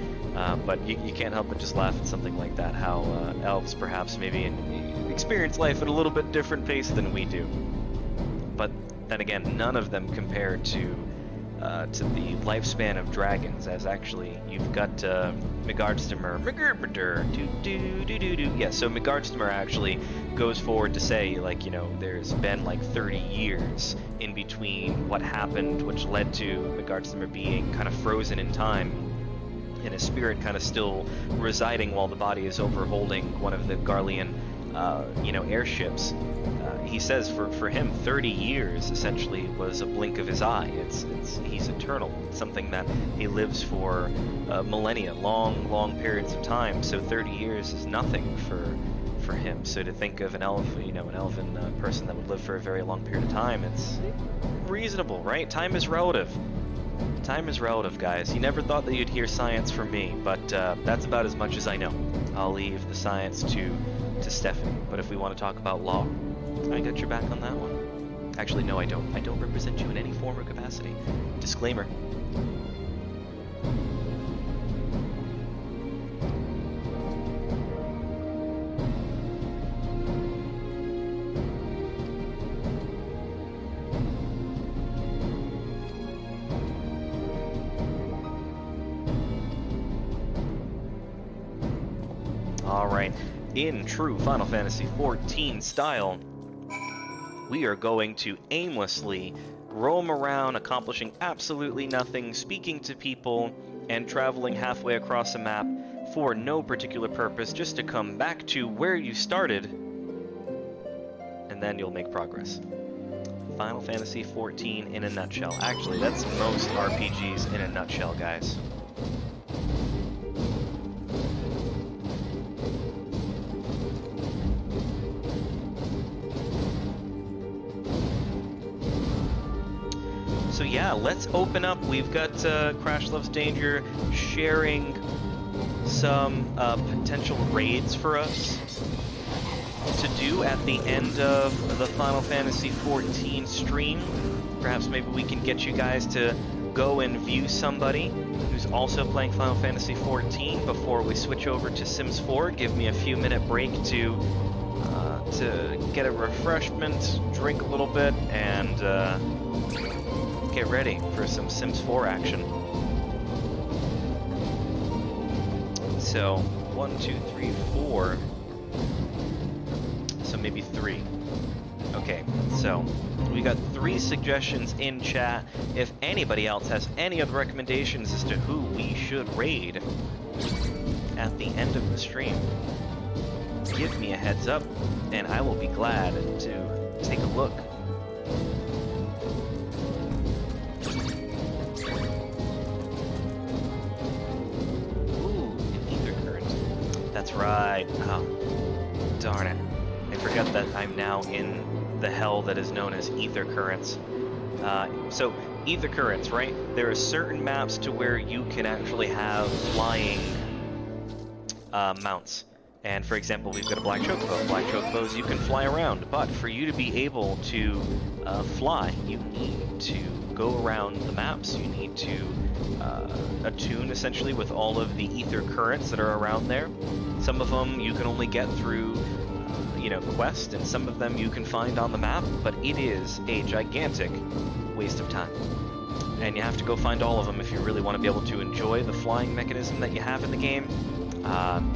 but you can't help but just laugh at something like that, how elves perhaps maybe experience life at a little bit different pace than we do. But then again, none of them compare to the lifespan of dragons, as actually you've got Megardstimer. Yeah, so Megardstimer actually goes forward to say, like, you know, there's been like 30 years in between what happened, which led to Megardstimer being kind of frozen in time, and his spirit kind of still residing while the body is overholding one of the Garlean, you know, airships. He says for him, 30 years essentially was a blink of his eye. He's eternal. It's something that he lives for millennia, long periods of time. So 30 years is nothing for him. So to think of an elf, an elven person that would live for a very long period of time, it's reasonable, right? Time is relative. Time is relative, guys. You never thought that you'd hear science from me, but that's about as much as I know. I'll leave the science to Stephanie. But if we want to talk about law, I got your back on that one. Actually, no, I don't. I don't represent you in any form or capacity. Disclaimer. Alright, in true Final Fantasy XIV style, we are going to aimlessly roam around, accomplishing absolutely nothing, speaking to people, and traveling halfway across a map for no particular purpose, just to come back to where you started, and then you'll make progress. Final Fantasy XIV in a nutshell. Actually, that's most RPGs in a nutshell, guys. So yeah, let's open up. We've got Crash Loves Danger sharing some potential raids for us to do at the end of the Final Fantasy XIV stream. Perhaps maybe we can get you guys to go and view somebody who's also playing Final Fantasy XIV before we switch over to Sims 4. Give me a few minute break to get a refreshment, drink a little bit, and get ready for some Sims 4 action. So, 1, 2, 3, 4. So maybe 3. Okay, so we got 3 suggestions in chat. If anybody else has any other recommendations as to who we should raid at the end of the stream, give me a heads up, and I will be glad to take a look. That's right. Oh, darn it. I forgot that I'm now in the hell that is known as ether currents. So, ether currents, right? There are certain maps to where you can actually have flying mounts. And for example, we've got a black chocobo. Black chocobos, you can fly around. But for you to be able to fly, you need to go around the maps. You need to attune essentially with all of the ether currents that are around there. Some of them you can only get through, quest, and some of them you can find on the map, but it is a gigantic waste of time. And you have to go find all of them if you really want to be able to enjoy the flying mechanism that you have in the game.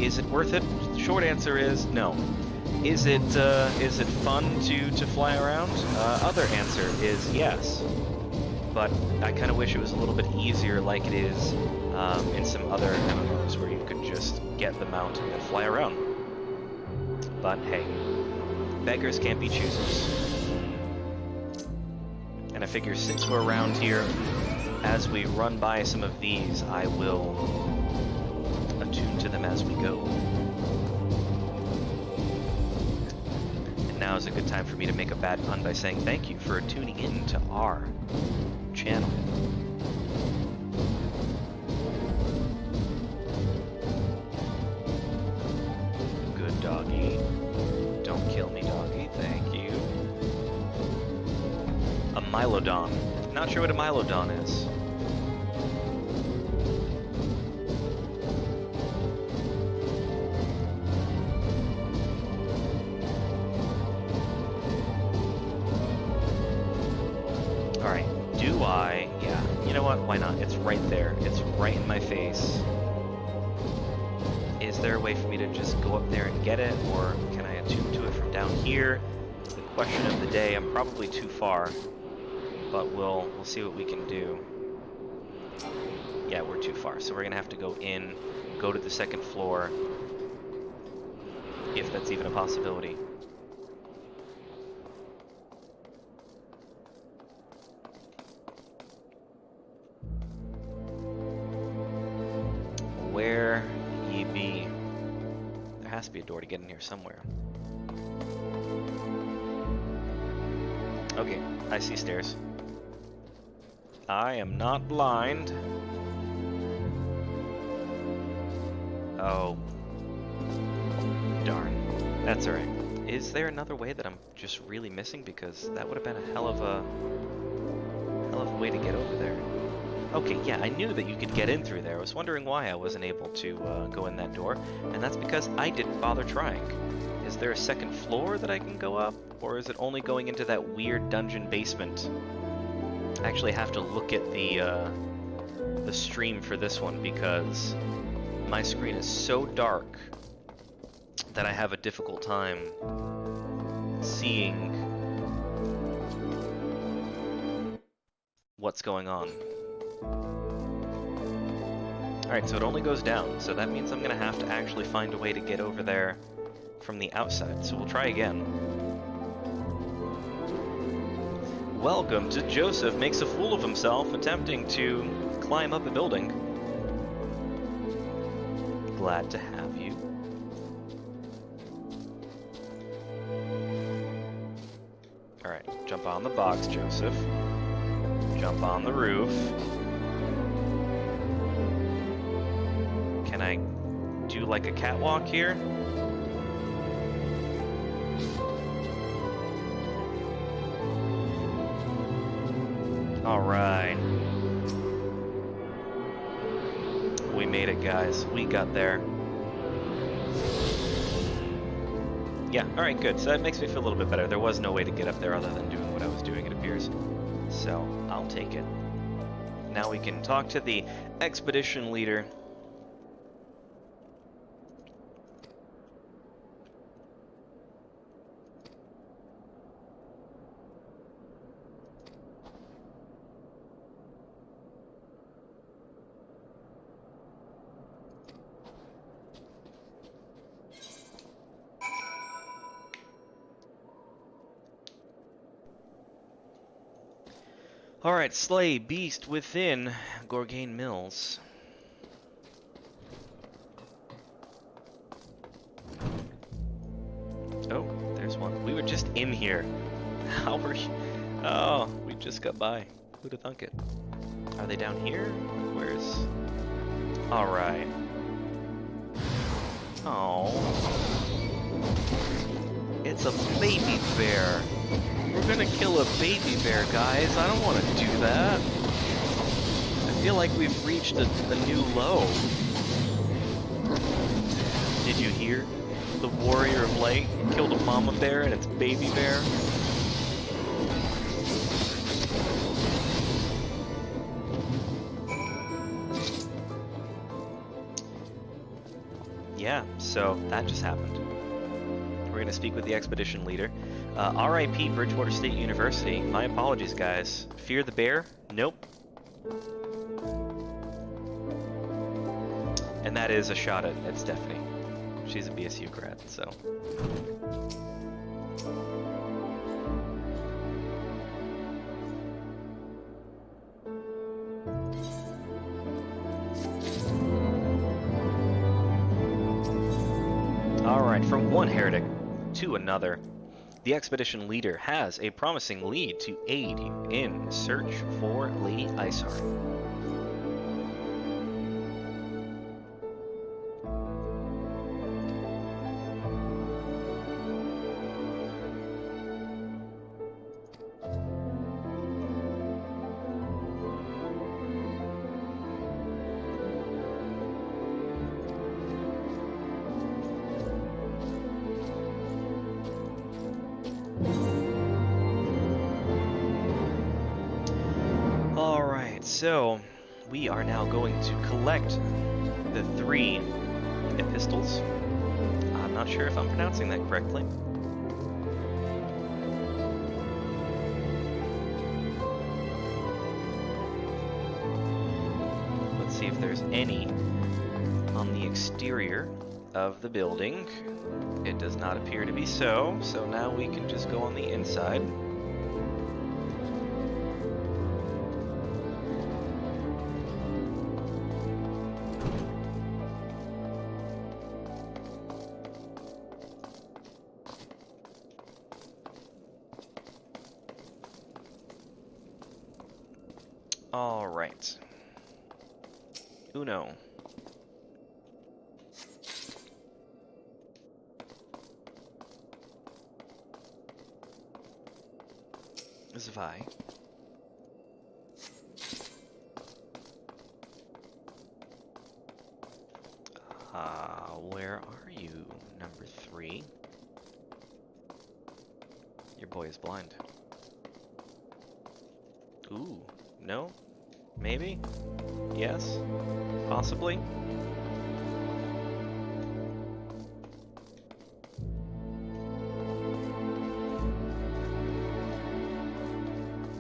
Is it worth it? The short answer is no. Is it fun to fly around? Other answer is yes. But I kind of wish it was a little bit easier like it is in some other MMOs where you could just get the mount and fly around. But hey, beggars can't be choosers. And I figure since we're around here, as we run by some of these, I will attune to them as we go. And now is a good time for me to make a bad pun by saying thank you for tuning in to our channel. Good doggy. Don't kill me, doggy. Thank you. A Mylodon. Not sure what a Mylodon is. Alright, do I? Yeah, you know what? Why not? It's right there. It's right in my face. Is there a way for me to just go up there and get it, or can I attune to it from down here? The question of the day. I'm probably too far, but we'll see what we can do. Yeah, we're too far, so we're gonna have to go in, go to the second floor, if that's even a possibility. Where ye be? There has to be a door to get in here somewhere. Okay, I see stairs. I am not blind. Oh. Darn. That's alright. Is there another way that I'm just really missing? Because that would have been a hell of a way to get over there. Okay, yeah, I knew that you could get in through there. I was wondering why I wasn't able to go in that door, and that's because I didn't bother trying. Is there a second floor that I can go up, or is it only going into that weird dungeon basement? I actually have to look at the stream for this one because my screen is so dark that I have a difficult time seeing what's going on. Alright, so it only goes down, so that means I'm gonna have to actually find a way to get over there from the outside, so we'll try again. Welcome to Joseph Makes a Fool of Himself attempting to climb up a building. Glad to have you. Alright, jump on the box, Joseph. Jump on the roof. Can I do like a catwalk here? Alright. We made it, guys. We got there. Yeah, alright, good. So that makes me feel a little bit better. There was no way to get up there other than doing what I was doing, it appears. So, I'll take it. Now we can talk to the expedition leader. Alright, slay beast within Gorgain Mills. Oh, there's one. We were just in here. How were you? Oh, we just got by. Who'd have thunk it? Are they down here? Where's... Alright. Oh. It's a baby bear. We're gonna kill a baby bear, guys. I don't want to do that. I feel like we've reached a new low. Did you hear? The warrior of light killed a mama bear and its baby bear. Yeah, so that just happened. We're going to speak with the expedition leader. RIP Bridgewater State University. My apologies, guys. Fear the bear? Nope. And that is a shot at Stephanie. She's a BSU grad, so... Alright, from one heretic to another, the expedition leader has a promising lead to aid you in search for Lady Iceheart. So, we are now going to collect the 3 epistles. I'm not sure if I'm pronouncing that correctly. Let's see if there's any on the exterior of the building. It does not appear to be so, so now we can just go on the inside. Alright. Uno. Zwei. Where are you, number 3? Your boy is blind. Ooh, no? Maybe? Yes? Possibly?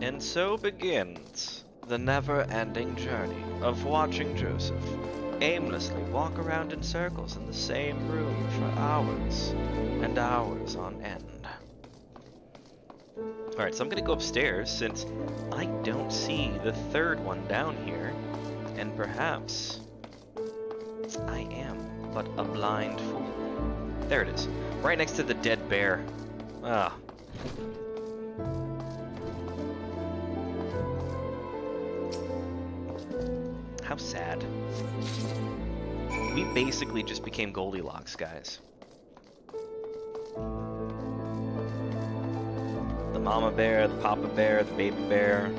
And so begins the never-ending journey of watching Joseph aimlessly walk around in circles in the same room for hours and hours on end. Alright, so I'm gonna go upstairs since I don't see the third one down here, and perhaps I am but a blind fool. There it is, right next to the dead bear. Ah. How sad. We basically just became Goldilocks, guys. The mama bear, the papa bear, the baby bear.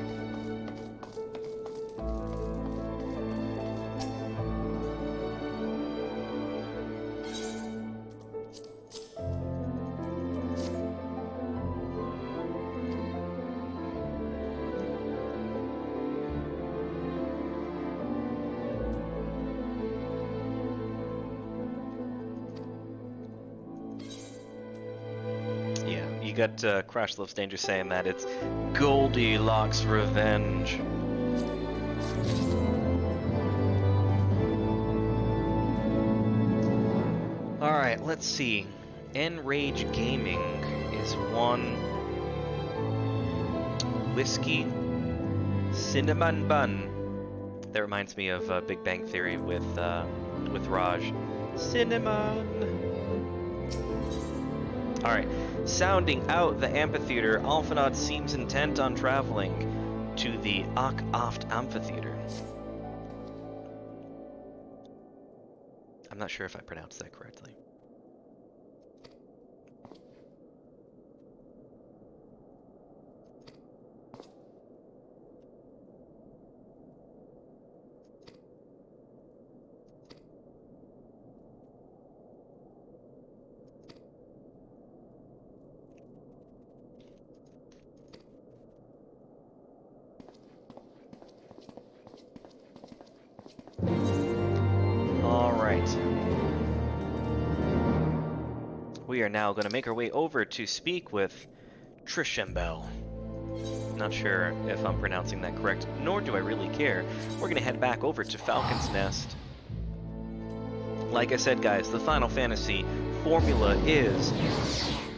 Got Crash Loves Danger saying that it's Goldilocks revenge. Alright, let's see. Enrage Gaming is 1. Whiskey Cinnamon Bun. That reminds me of Big Bang Theory with Raj. Cinnamon. Alright. Sounding out the amphitheater, Alphinaud seems intent on traveling to the Ak-Aft Amphitheater. I'm not sure if I pronounced that correctly. We are now going to make our way over to speak with Trishembel. Not sure if I'm pronouncing that correct, nor do I really care. We're going to head back over to Falcon's Nest. Like I said, guys, the Final Fantasy formula is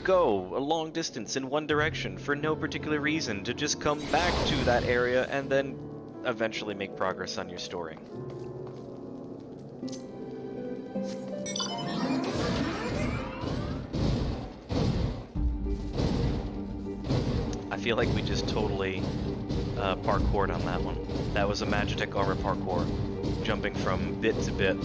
go a long distance in one direction for no particular reason to just come back to that area and then eventually make progress on your story. I feel like we just totally parkoured on that one. That was a Magitek Armor parkour, jumping from bit to bit.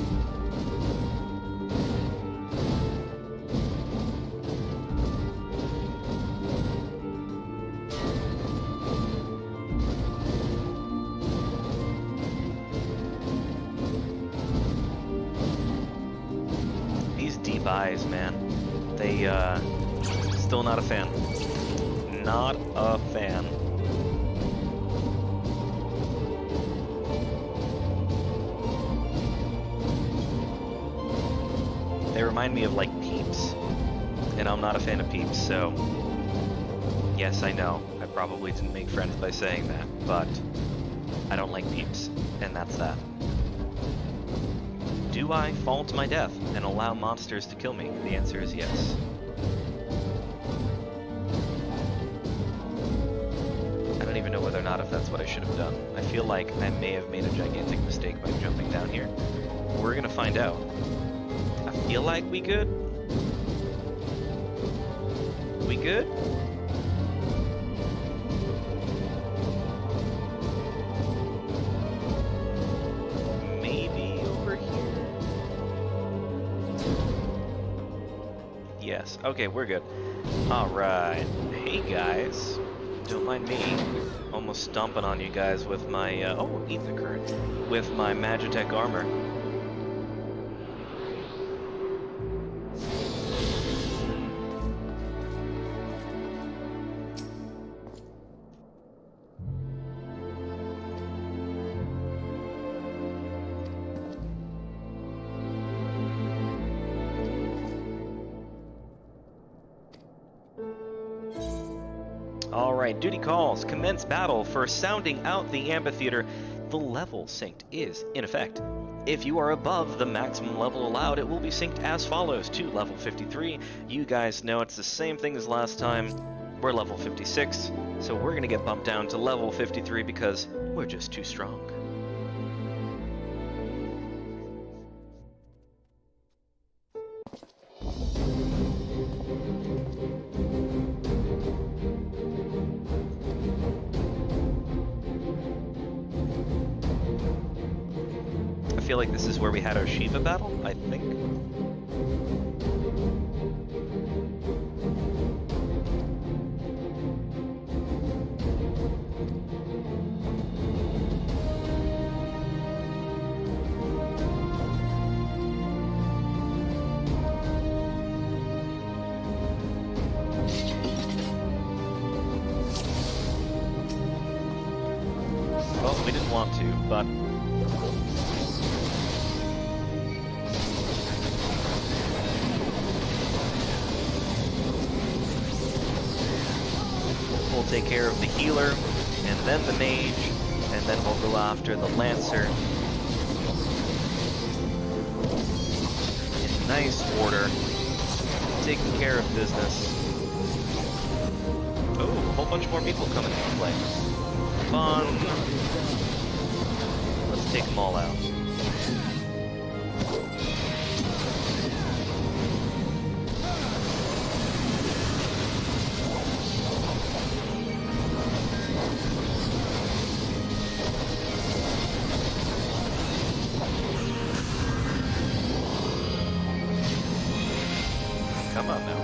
These deep eyes, man. They, still not a fan. Not a fan. They remind me of like Peeps, and I'm not a fan of Peeps, so yes, I know, I probably didn't make friends by saying that, but I don't like Peeps, and that's that. Do I fall to my death and allow monsters to kill me? The answer is yes. I don't even know whether or not if that's what I should have done. I feel like I may have made a gigantic mistake by jumping down here. We're gonna find out. I feel like we good? We good? Yes. Okay, we're good. Alright. Hey, guys. Don't mind me. Almost stomping on you guys with my, oh, ether current. With my Magitech armor. Alright, duty calls. Commence battle for sounding out the amphitheater. The level synced is in effect. If you are above the maximum level allowed, it will be synced as follows to level 53. You guys know it's the same thing as last time. We're level 56, so we're gonna get bumped down to level 53 because we're just too strong. I feel like this is where we had our Shiva battle, I think. Well, we didn't want to, but we'll take care of the healer, and then the mage, and then we'll go after the lancer. In nice order, taking care of business. Oh, a whole bunch more people coming into play. Fun. Let's take them all out. Come on now.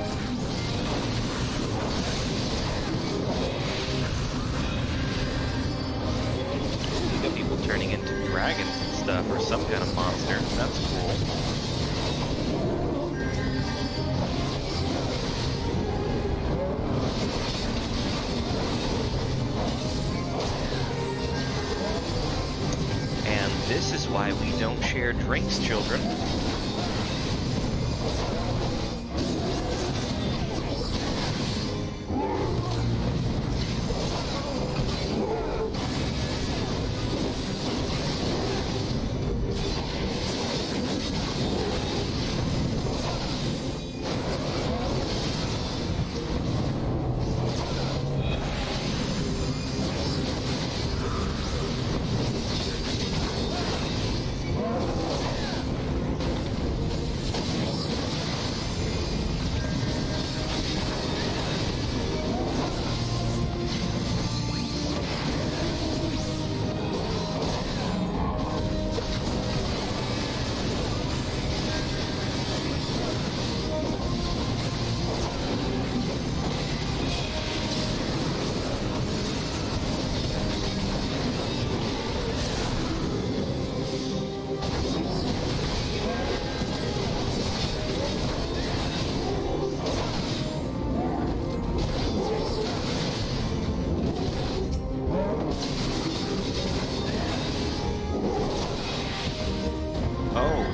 You got people turning into dragons and stuff, or some kind of monster. That's cool. And this is why we don't share drinks, children.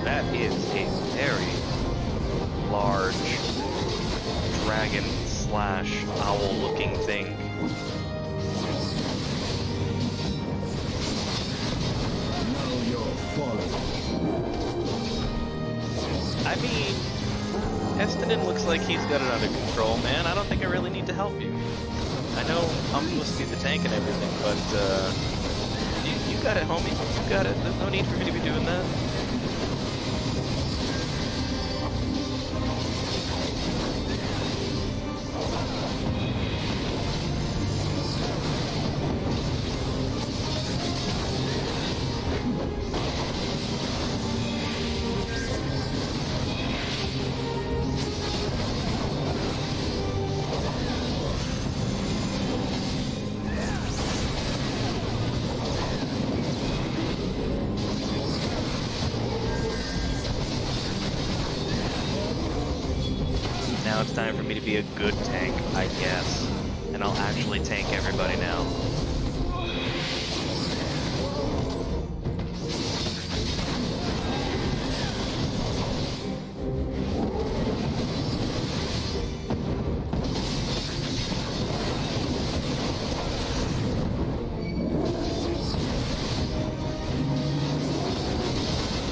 That is a very large dragon slash owl looking thing. Know your folly. I mean, Estenin looks like he's got it under control, man. I don't think I really need to help you. I know I'm supposed to be the tank and everything, but you got it, homie. You got it. There's no need for me to be doing that. now it's time for me to be a good tank, I guess. And I'll actually tank everybody now.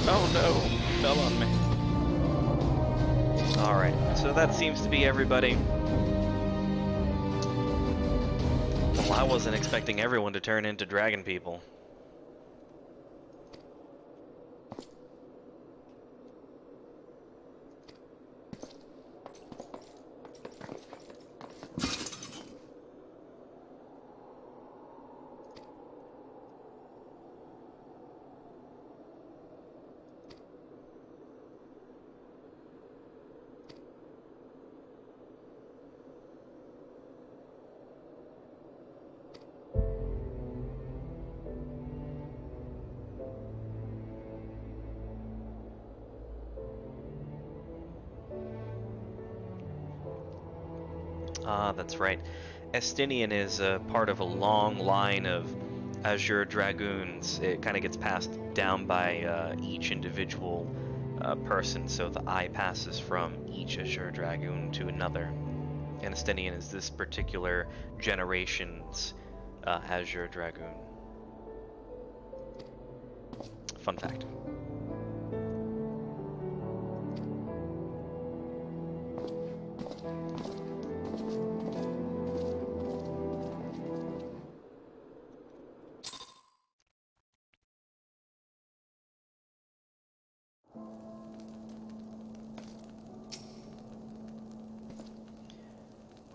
Oh no, fell on me. Alright, so that seems to be everybody. Well, I wasn't expecting everyone to turn into dragon people. Ah, that's right. Estinian is part of a long line of Azure Dragoons. It kind of gets passed down by each individual person, so the eye passes from each Azure Dragoon to another. And Estinian is this particular generation's Azure Dragoon. Fun fact.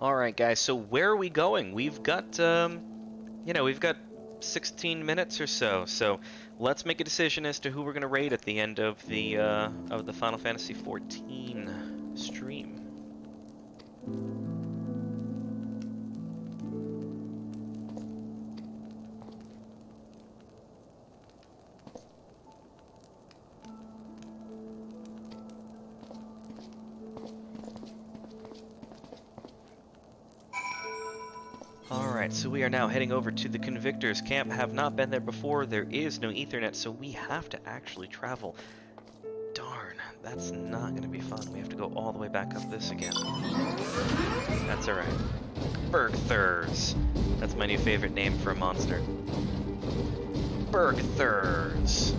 Alright guys, so where are we going? We've got, we've got 16 minutes or so let's make a decision as to who we're going to raid at the end of the Final Fantasy XIV stream. Alright, so we are now heading over to the Convictors camp. Have not been there before. There is no Ethernet, so we have to actually travel. Darn, that's not going to be fun. We have to go all the way back up this again. That's alright. Bergthurs. That's my new favorite name for a monster. Bergthurs.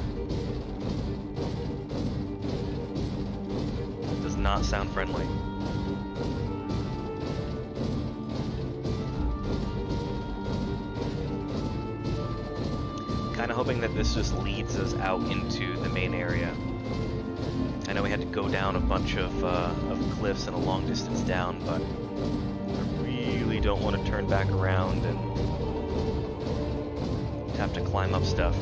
Does not sound friendly. Kind of hoping that this just leads us out into the main area. I know we had to go down a bunch of cliffs and a long distance down, but I really don't want to turn back around and have to climb up stuff.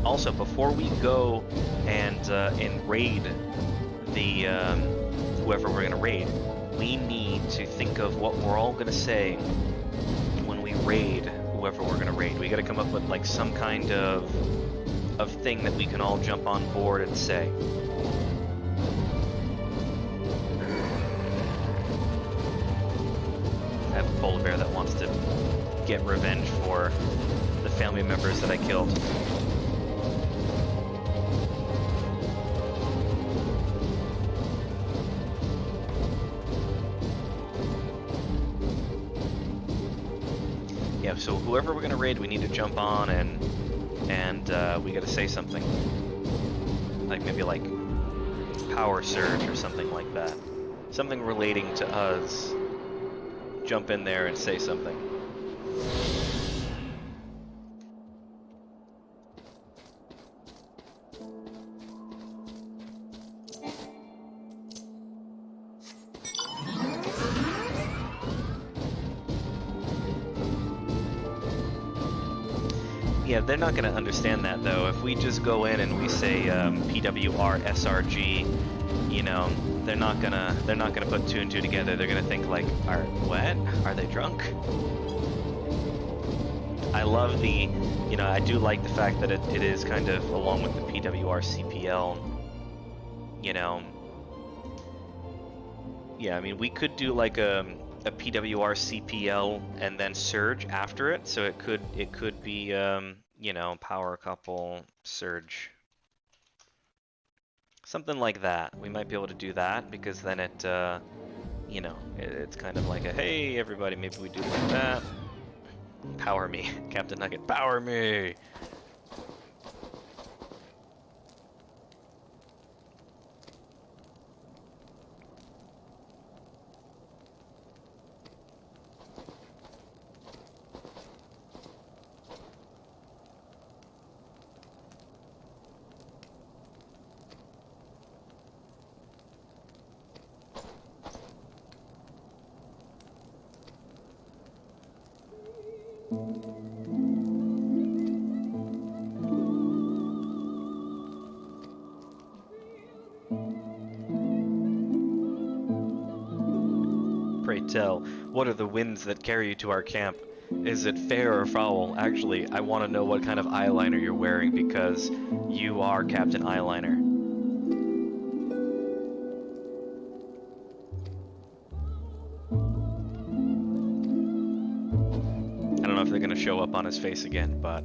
Also, before we go and raid the whoever we're gonna raid, we need to think of what we're all gonna say when we raid whoever we're gonna raid. We gotta come up with like some kind of thing that we can all jump on board and say. I have a polar bear that wants to get revenge for the family members that I killed. Yeah, so whoever we're gonna raid, we need to jump on and we gotta say something. Like maybe like power surge or something like that. Something relating to us. Jump in there and say something. Yeah, they're not going to understand that, though. If we just go in and we say PWR SRG, you know, they're not gonna put two and two together. They're gonna think like, what? Are they drunk? I love the, you know, I do like the fact that it is kind of along with the PWR CPL, you know. Yeah, I mean, we could do like a PWR CPL and then Surge after it, so it could be you know, Power Couple Surge, something like that. We might be able to do that because then it you know, it's kind of like a, hey everybody, maybe we do like that. Power me, Captain Nugget, power me. Pray tell, what are the winds that carry you to our camp? Is it fair or foul? Actually, I want to know what kind of eyeliner you're wearing because you are Captain Eyeliner. I don't know if they're going to show up on his face again, but...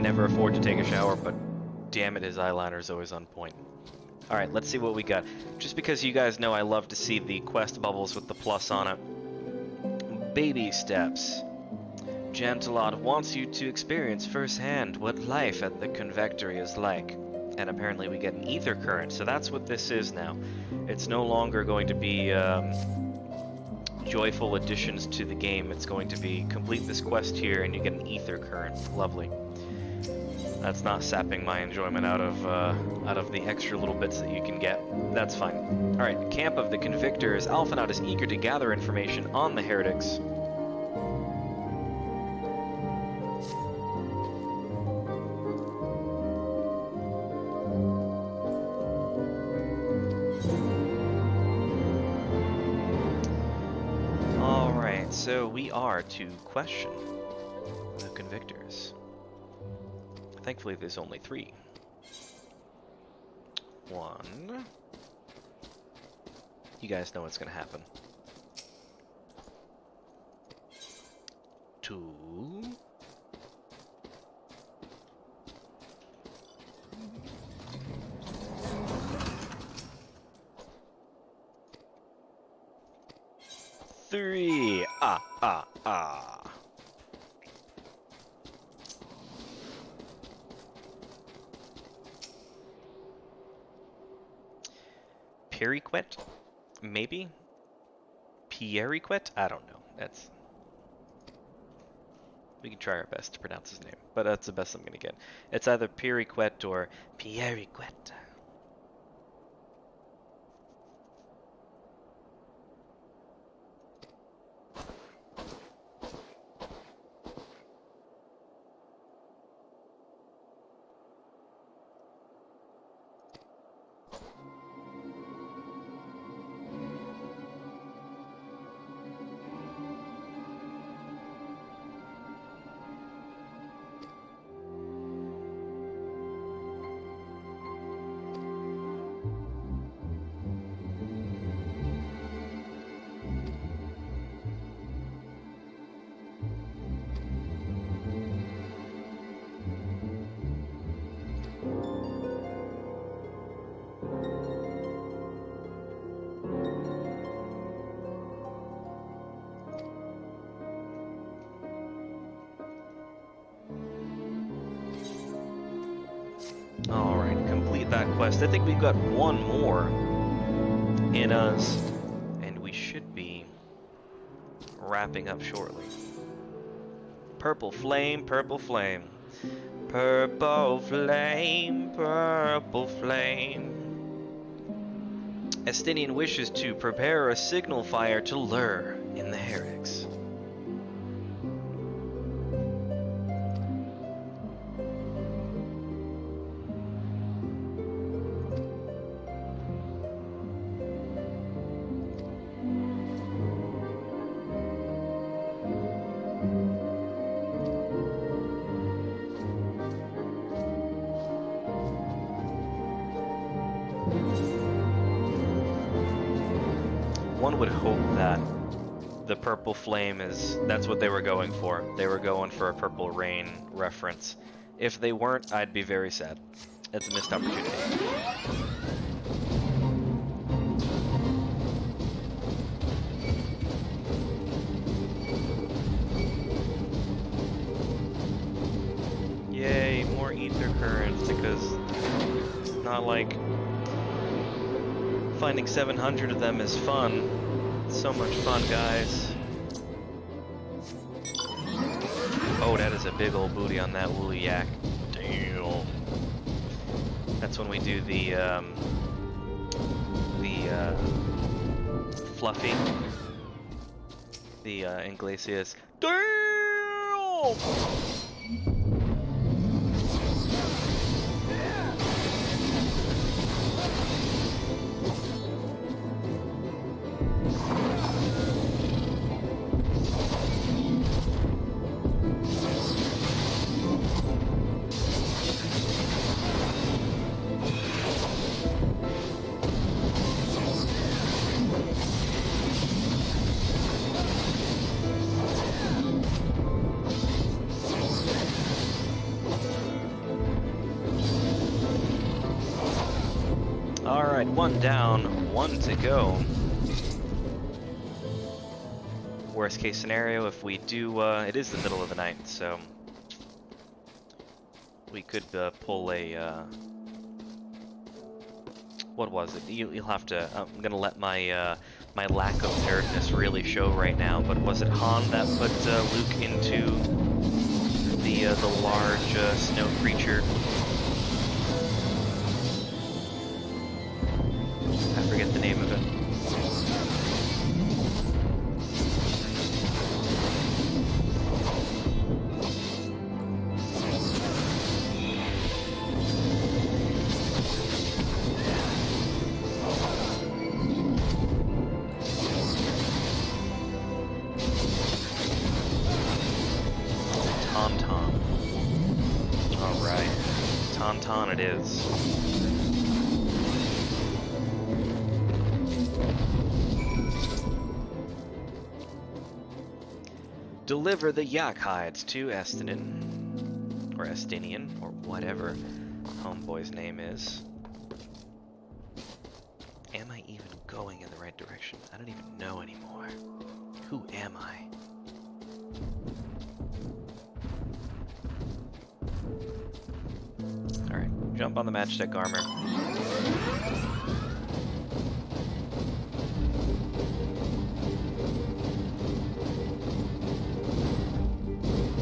never afford to take a shower, but damn it, his eyeliner is always on point. Alright, let's see what we got. Just because you guys know I love to see the quest bubbles with the plus on it. Baby steps. Gentilot wants you to experience firsthand what life at the convectory is like. And apparently we get an ether current, so that's what this is now. It's no longer going to be joyful additions to the game. It's going to be complete this quest here and you get an ether current. Lovely. That's not sapping my enjoyment out of the extra little bits that you can get. That's fine. Alright, Camp of the Convictors. Alphanaut is eager to gather information on the heretics. Alright, so we are to question the Convictors. Thankfully, there's only 3. 1. You guys know what's gonna happen. 2. 3. Periquet? Maybe? Pierrequet? I don't know. We can try our best to pronounce his name, but that's the best I'm gonna get. It's either Periquet or Pierrequet. Alright, complete that quest. I think we've got one more in us, and we should be wrapping up shortly. Purple flame, purple flame. Purple flame, purple flame. Estinian wishes to prepare a signal fire to lure in the heretics. One would hope that the purple flame that's what they were going for. They were going for a Purple Rain reference. If they weren't, I'd be very sad. It's a missed opportunity. Yay, more ether currents, because it's not like finding 700 of them is fun. It's so much fun, guys. Oh, that is a big old booty on that woolly yak. Damn. That's when we do the Fluffy. The Inglesias. Damn! Alright, one down, one to go. Worst case scenario, if we do, it is the middle of the night, so we could pull a, what was it? You'll have to, I'm gonna let my my lack of preparedness really show right now, but was it Han that put Luke into the large snow creature? I forget the name of it. Tauntaun. Alright. Tauntaun it is. Deliver the yak hides to Estinian, or Estinian, or whatever homeboy's name is. Am I even going in the right direction? I don't even know anymore. Who am I? Alright, jump on the matchstick armor.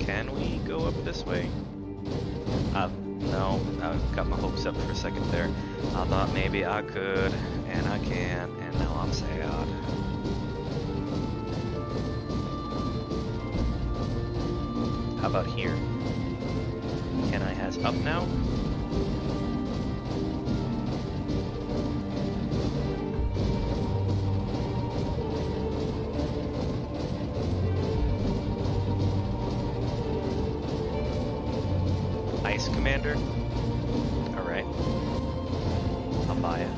Can we go up this way? No, I got my hopes up for a second there. I thought maybe I could, and I can't, and now I'm sad. How about here? Can I has up now? Ice Commander? Alright. I'll buy it.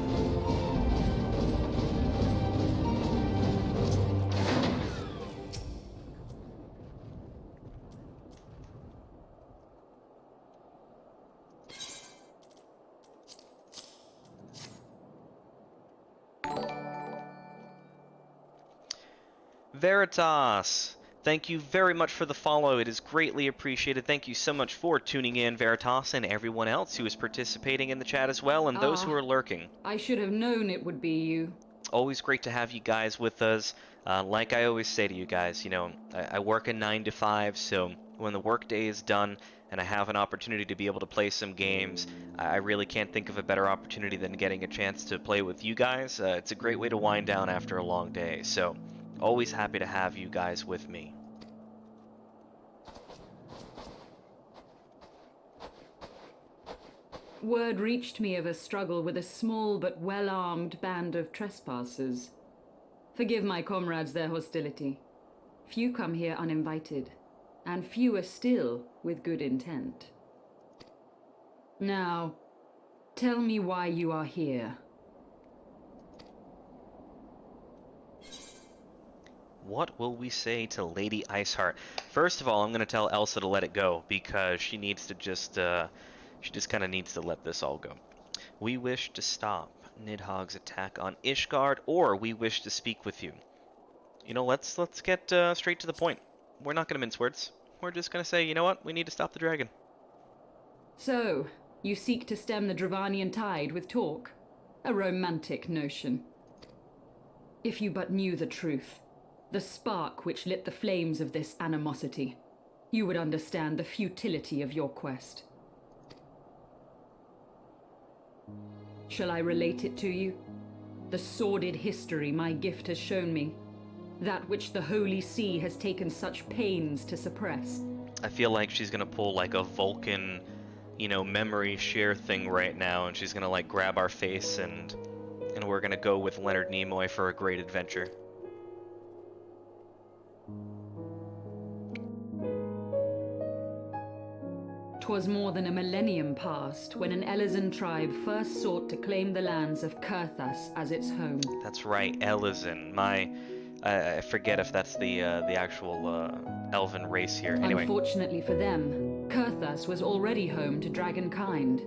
Veritas! Thank you very much for the follow. It is greatly appreciated. Thank you so much for tuning in, Veritas, and everyone else who is participating in the chat as well, and those who are lurking. I should have known it would be you. Always great to have you guys with us. Like I always say to you guys, you know, I work a 9 to 5, so when the workday is done and I have an opportunity to be able to play some games, I really can't think of a better opportunity than getting a chance to play with you guys. It's a great way to wind down after a long day, so always happy to have you guys with me. Word reached me of a struggle with a small but well-armed band of trespassers. Forgive my comrades their hostility. Few come here uninvited, and fewer still with good intent. Now, tell me why you are here. What will we say to Lady Iceheart? First of all, I'm going to tell Elsa to let it go, because she needs to just kind of needs to let this all go. We wish to stop Nidhogg's attack on Ishgard, or we wish to speak with you. You know, let's get straight to the point. We're not going to mince words. We're just going to say, you know what? We need to stop the dragon. So, you seek to stem the Dravanian tide with talk? A romantic notion. If you but knew the truth, the spark which lit the flames of this animosity, you would understand the futility of your quest. Shall I relate it to you? The sordid history my gift has shown me. That which the Holy See has taken such pains to suppress. I feel like she's gonna pull like a Vulcan, you know, memory share thing right now, and she's gonna like grab our face and we're gonna go with Leonard Nimoy for a great adventure. "'Twas more than a millennium past when an Elezen tribe first sought to claim the lands of Kurthas as its home. That's right, Elezen. I forget if that's the actual elven race here. Anyway. Unfortunately for them, Kurthas was already home to dragonkind,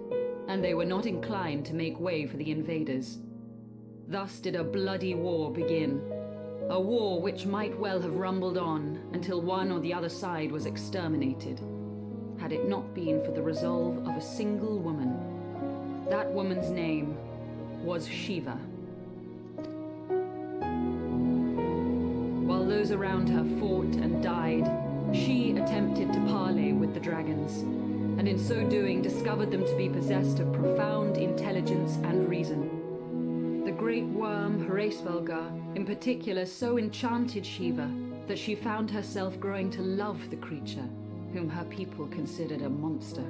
and they were not inclined to make way for the invaders. Thus did a bloody war begin. A war which might well have rumbled on until one or the other side was exterminated, had it not been for the resolve of a single woman. That woman's name was Shiva. While those around her fought and died, she attempted to parley with the dragons, and in so doing discovered them to be possessed of profound intelligence and reason. The great worm Heavensward in particular so enchanted Shiva that she found herself growing to love the creature, whom her people considered a monster.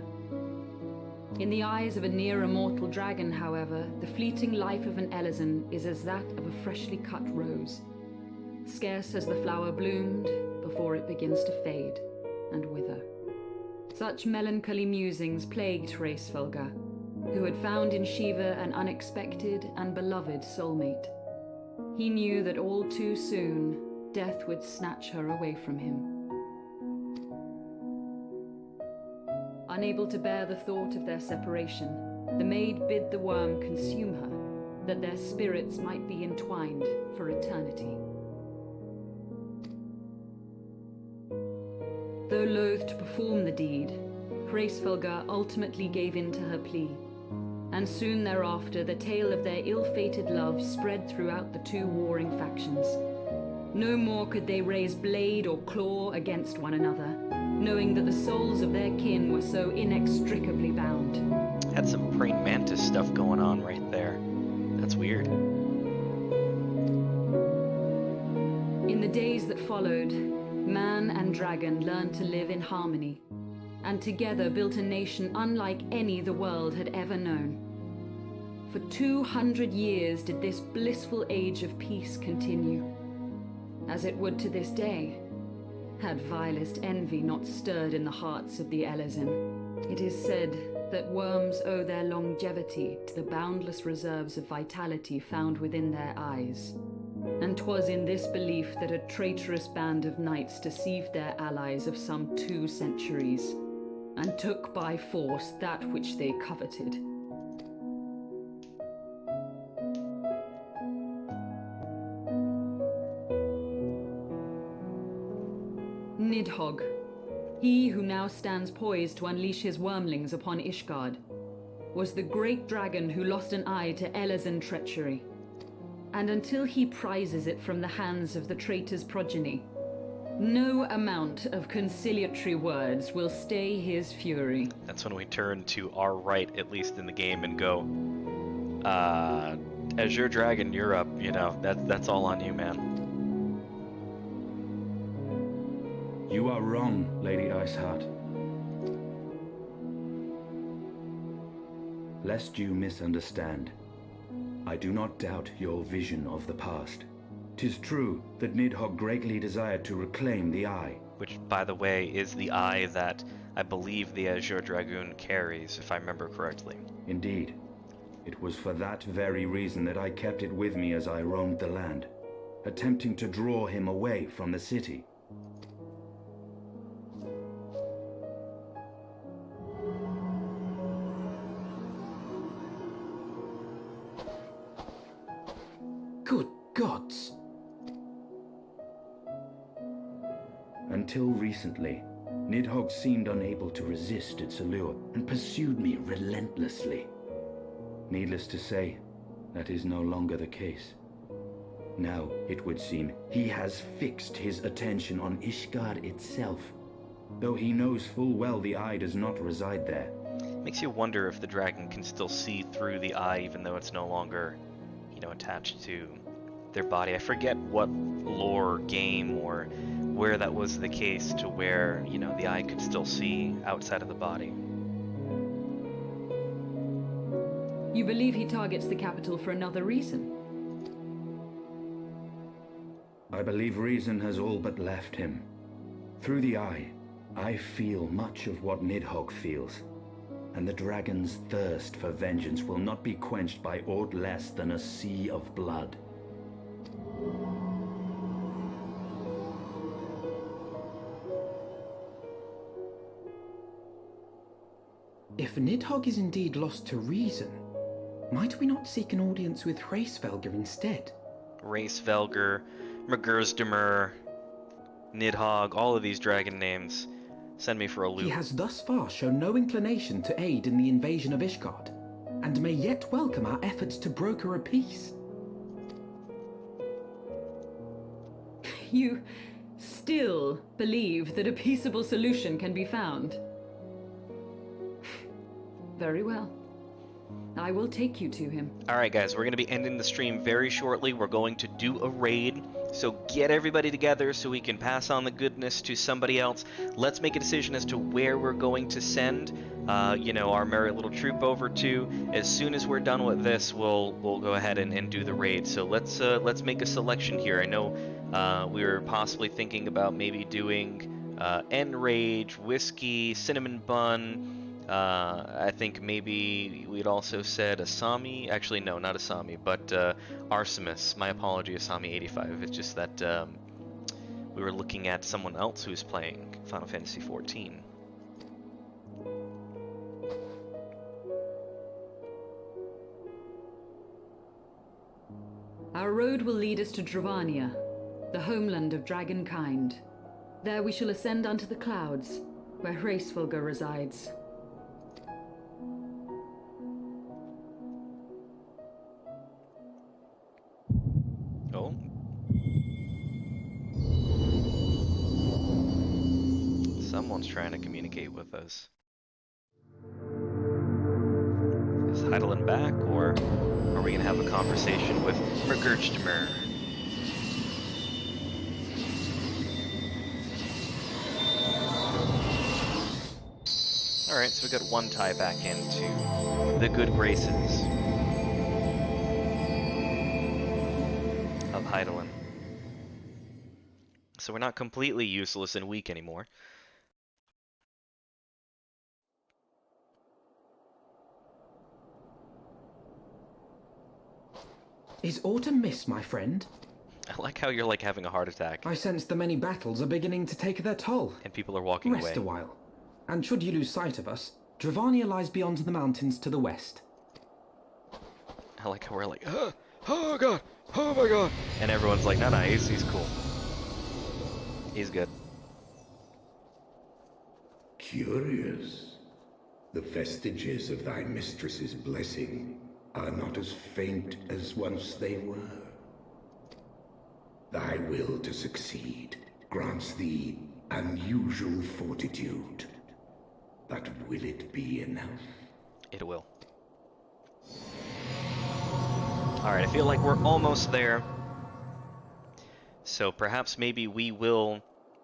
In the eyes of a near-immortal dragon, however, the fleeting life of an Elezen is as that of a freshly cut rose. Scarce has the flower bloomed before it begins to fade and wither. Such melancholy musings plagued Heavensward, who had found in Shiva an unexpected and beloved soulmate. He knew that all too soon, death would snatch her away from him. Unable to bear the thought of their separation, the maid bid the worm consume her, that their spirits might be entwined for eternity. Though loath to perform the deed, Heavensward ultimately gave in to her plea, and soon thereafter the tale of their ill-fated love spread throughout the two warring factions. No more could they raise blade or claw against one another, knowing that the souls of their kin were so inextricably bound. Had some praying mantis stuff going on right there. That's weird. In the days that followed, man and dragon learned to live in harmony, and together built a nation unlike any the world had ever known. For 200 years did this blissful age of peace continue, as it would to this day, had vilest envy not stirred in the hearts of the Elezen. It is said that worms owe their longevity to the boundless reserves of vitality found within their eyes. And 'twas in this belief that a traitorous band of knights deceived their allies of some 2 centuries, and took by force that which they coveted. Nidhogg, he who now stands poised to unleash his wormlings upon Ishgard, was the great dragon who lost an eye to Elezen treachery. And until he prizes it from the hands of the traitor's progeny, No amount of conciliatory words will stay his fury. That's when we turn to our right, at least in the game, and go, Azure Dragon, you're up, you know, that's all on you, man. You are wrong, Lady Iceheart. Lest you misunderstand, I do not doubt your vision of the past. 'Tis true that Nidhogg greatly desired to reclaim the Eye. Which, by the way, is the eye that I believe the Azure Dragoon carries, if I remember correctly. Indeed. It was for that very reason that I kept it with me as I roamed the land, attempting to draw him away from the city. Good gods! Until recently, Nidhogg seemed unable to resist its allure and pursued me relentlessly. Needless to say, that is no longer the case. Now, it would seem, he has fixed his attention on Ishgard itself, though he knows full well the Eye does not reside there. Makes you wonder if the dragon can still see through the eye, even though it's no longer, you know, attached to their body. I forget what lore game or where that was the case to where, you know, the eye could still see outside of the body. You believe he targets the capital for another reason? I believe reason has all but left him. Through the Eye, I feel much of what Nidhogg feels, and the dragon's thirst for vengeance will not be quenched by aught less than a sea of blood. If Nidhogg is indeed lost to reason, might we not seek an audience with Hraesvelgr instead? Hraesvelgr, Mrgursdamur, Nidhogg, all of these dragon names send me for a loop. He has thus far shown no inclination to aid in the invasion of Ishgard, and may yet welcome our efforts to broker a peace. You still believe that a peaceable solution can be found? Very well. I will take you to him. Alright guys, we're going to be ending the stream very shortly. We're going to do a raid, so get everybody together so we can pass on the goodness to somebody else. Let's make a decision as to where we're going to send, you know, our merry little troop over to. As soon as we're done with this, we'll go ahead and do the raid. So let's make a selection here. I know we were possibly thinking about maybe doing Enrage, Whiskey, Cinnamon Bun. I think maybe we'd also said Asami. Actually, no, not Asami, but Arsemus. My apology, Asami85. It's just that we were looking at someone else who's playing Final Fantasy XIV. Our road will lead us to Dravania, the homeland of dragonkind. There we shall ascend unto the clouds, where Hraesvelgr resides. Oh. Someone's trying to communicate with us. Is Heidelin back, or are we going to have a conversation with Mrgursdamur? Alright, so we got one tie back into the good graces of Heidelin. So we're not completely useless and weak anymore. Is autumn mist, my friend? I like how you're like having a heart attack. I sense the many battles are beginning to take their toll. And people are walking away. Rest a while. And should you lose sight of us, Dravania lies beyond the mountains to the west. I like how we're like, oh god, oh my god. And everyone's like, no, he's cool. He's good. Curious. The vestiges of thy mistress's blessing are not as faint as once they were. Thy will to succeed grants thee unusual fortitude. But will it be enough? It will. Alright, I feel like we're almost there. So perhaps maybe we will,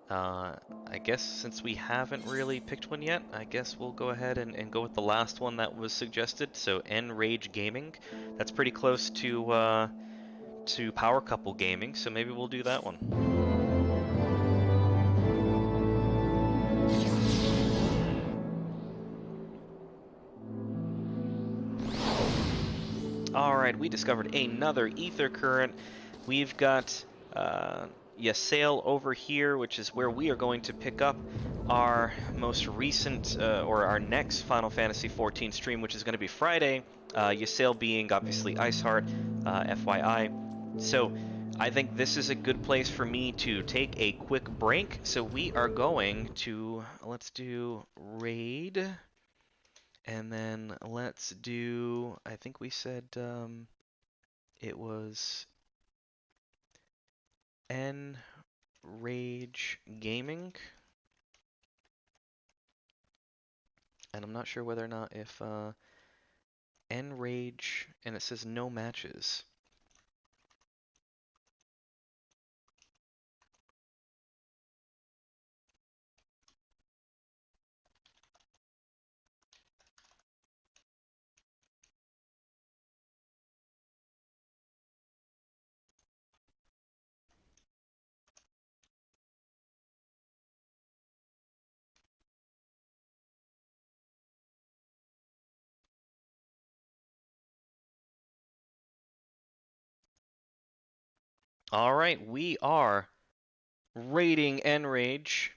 I guess since we haven't really picked one yet, I guess we'll go ahead and go with the last one that was suggested. So Enrage Gaming. That's pretty close to Power Couple Gaming, so maybe we'll do that one. Alright, we discovered another ether current. We've got Ysayle over here, which is where we are going to pick up our most recent, or our next Final Fantasy XIV stream, which is going to be Friday. Ysayle being obviously Iceheart, FYI. So I think this is a good place for me to take a quick break. So we are going to, let's do Raid. And then let's do, I think we said it was Enrage Gaming. And I'm not sure whether or not if Enrage, and it says no matches. All right, we are raiding Enrage.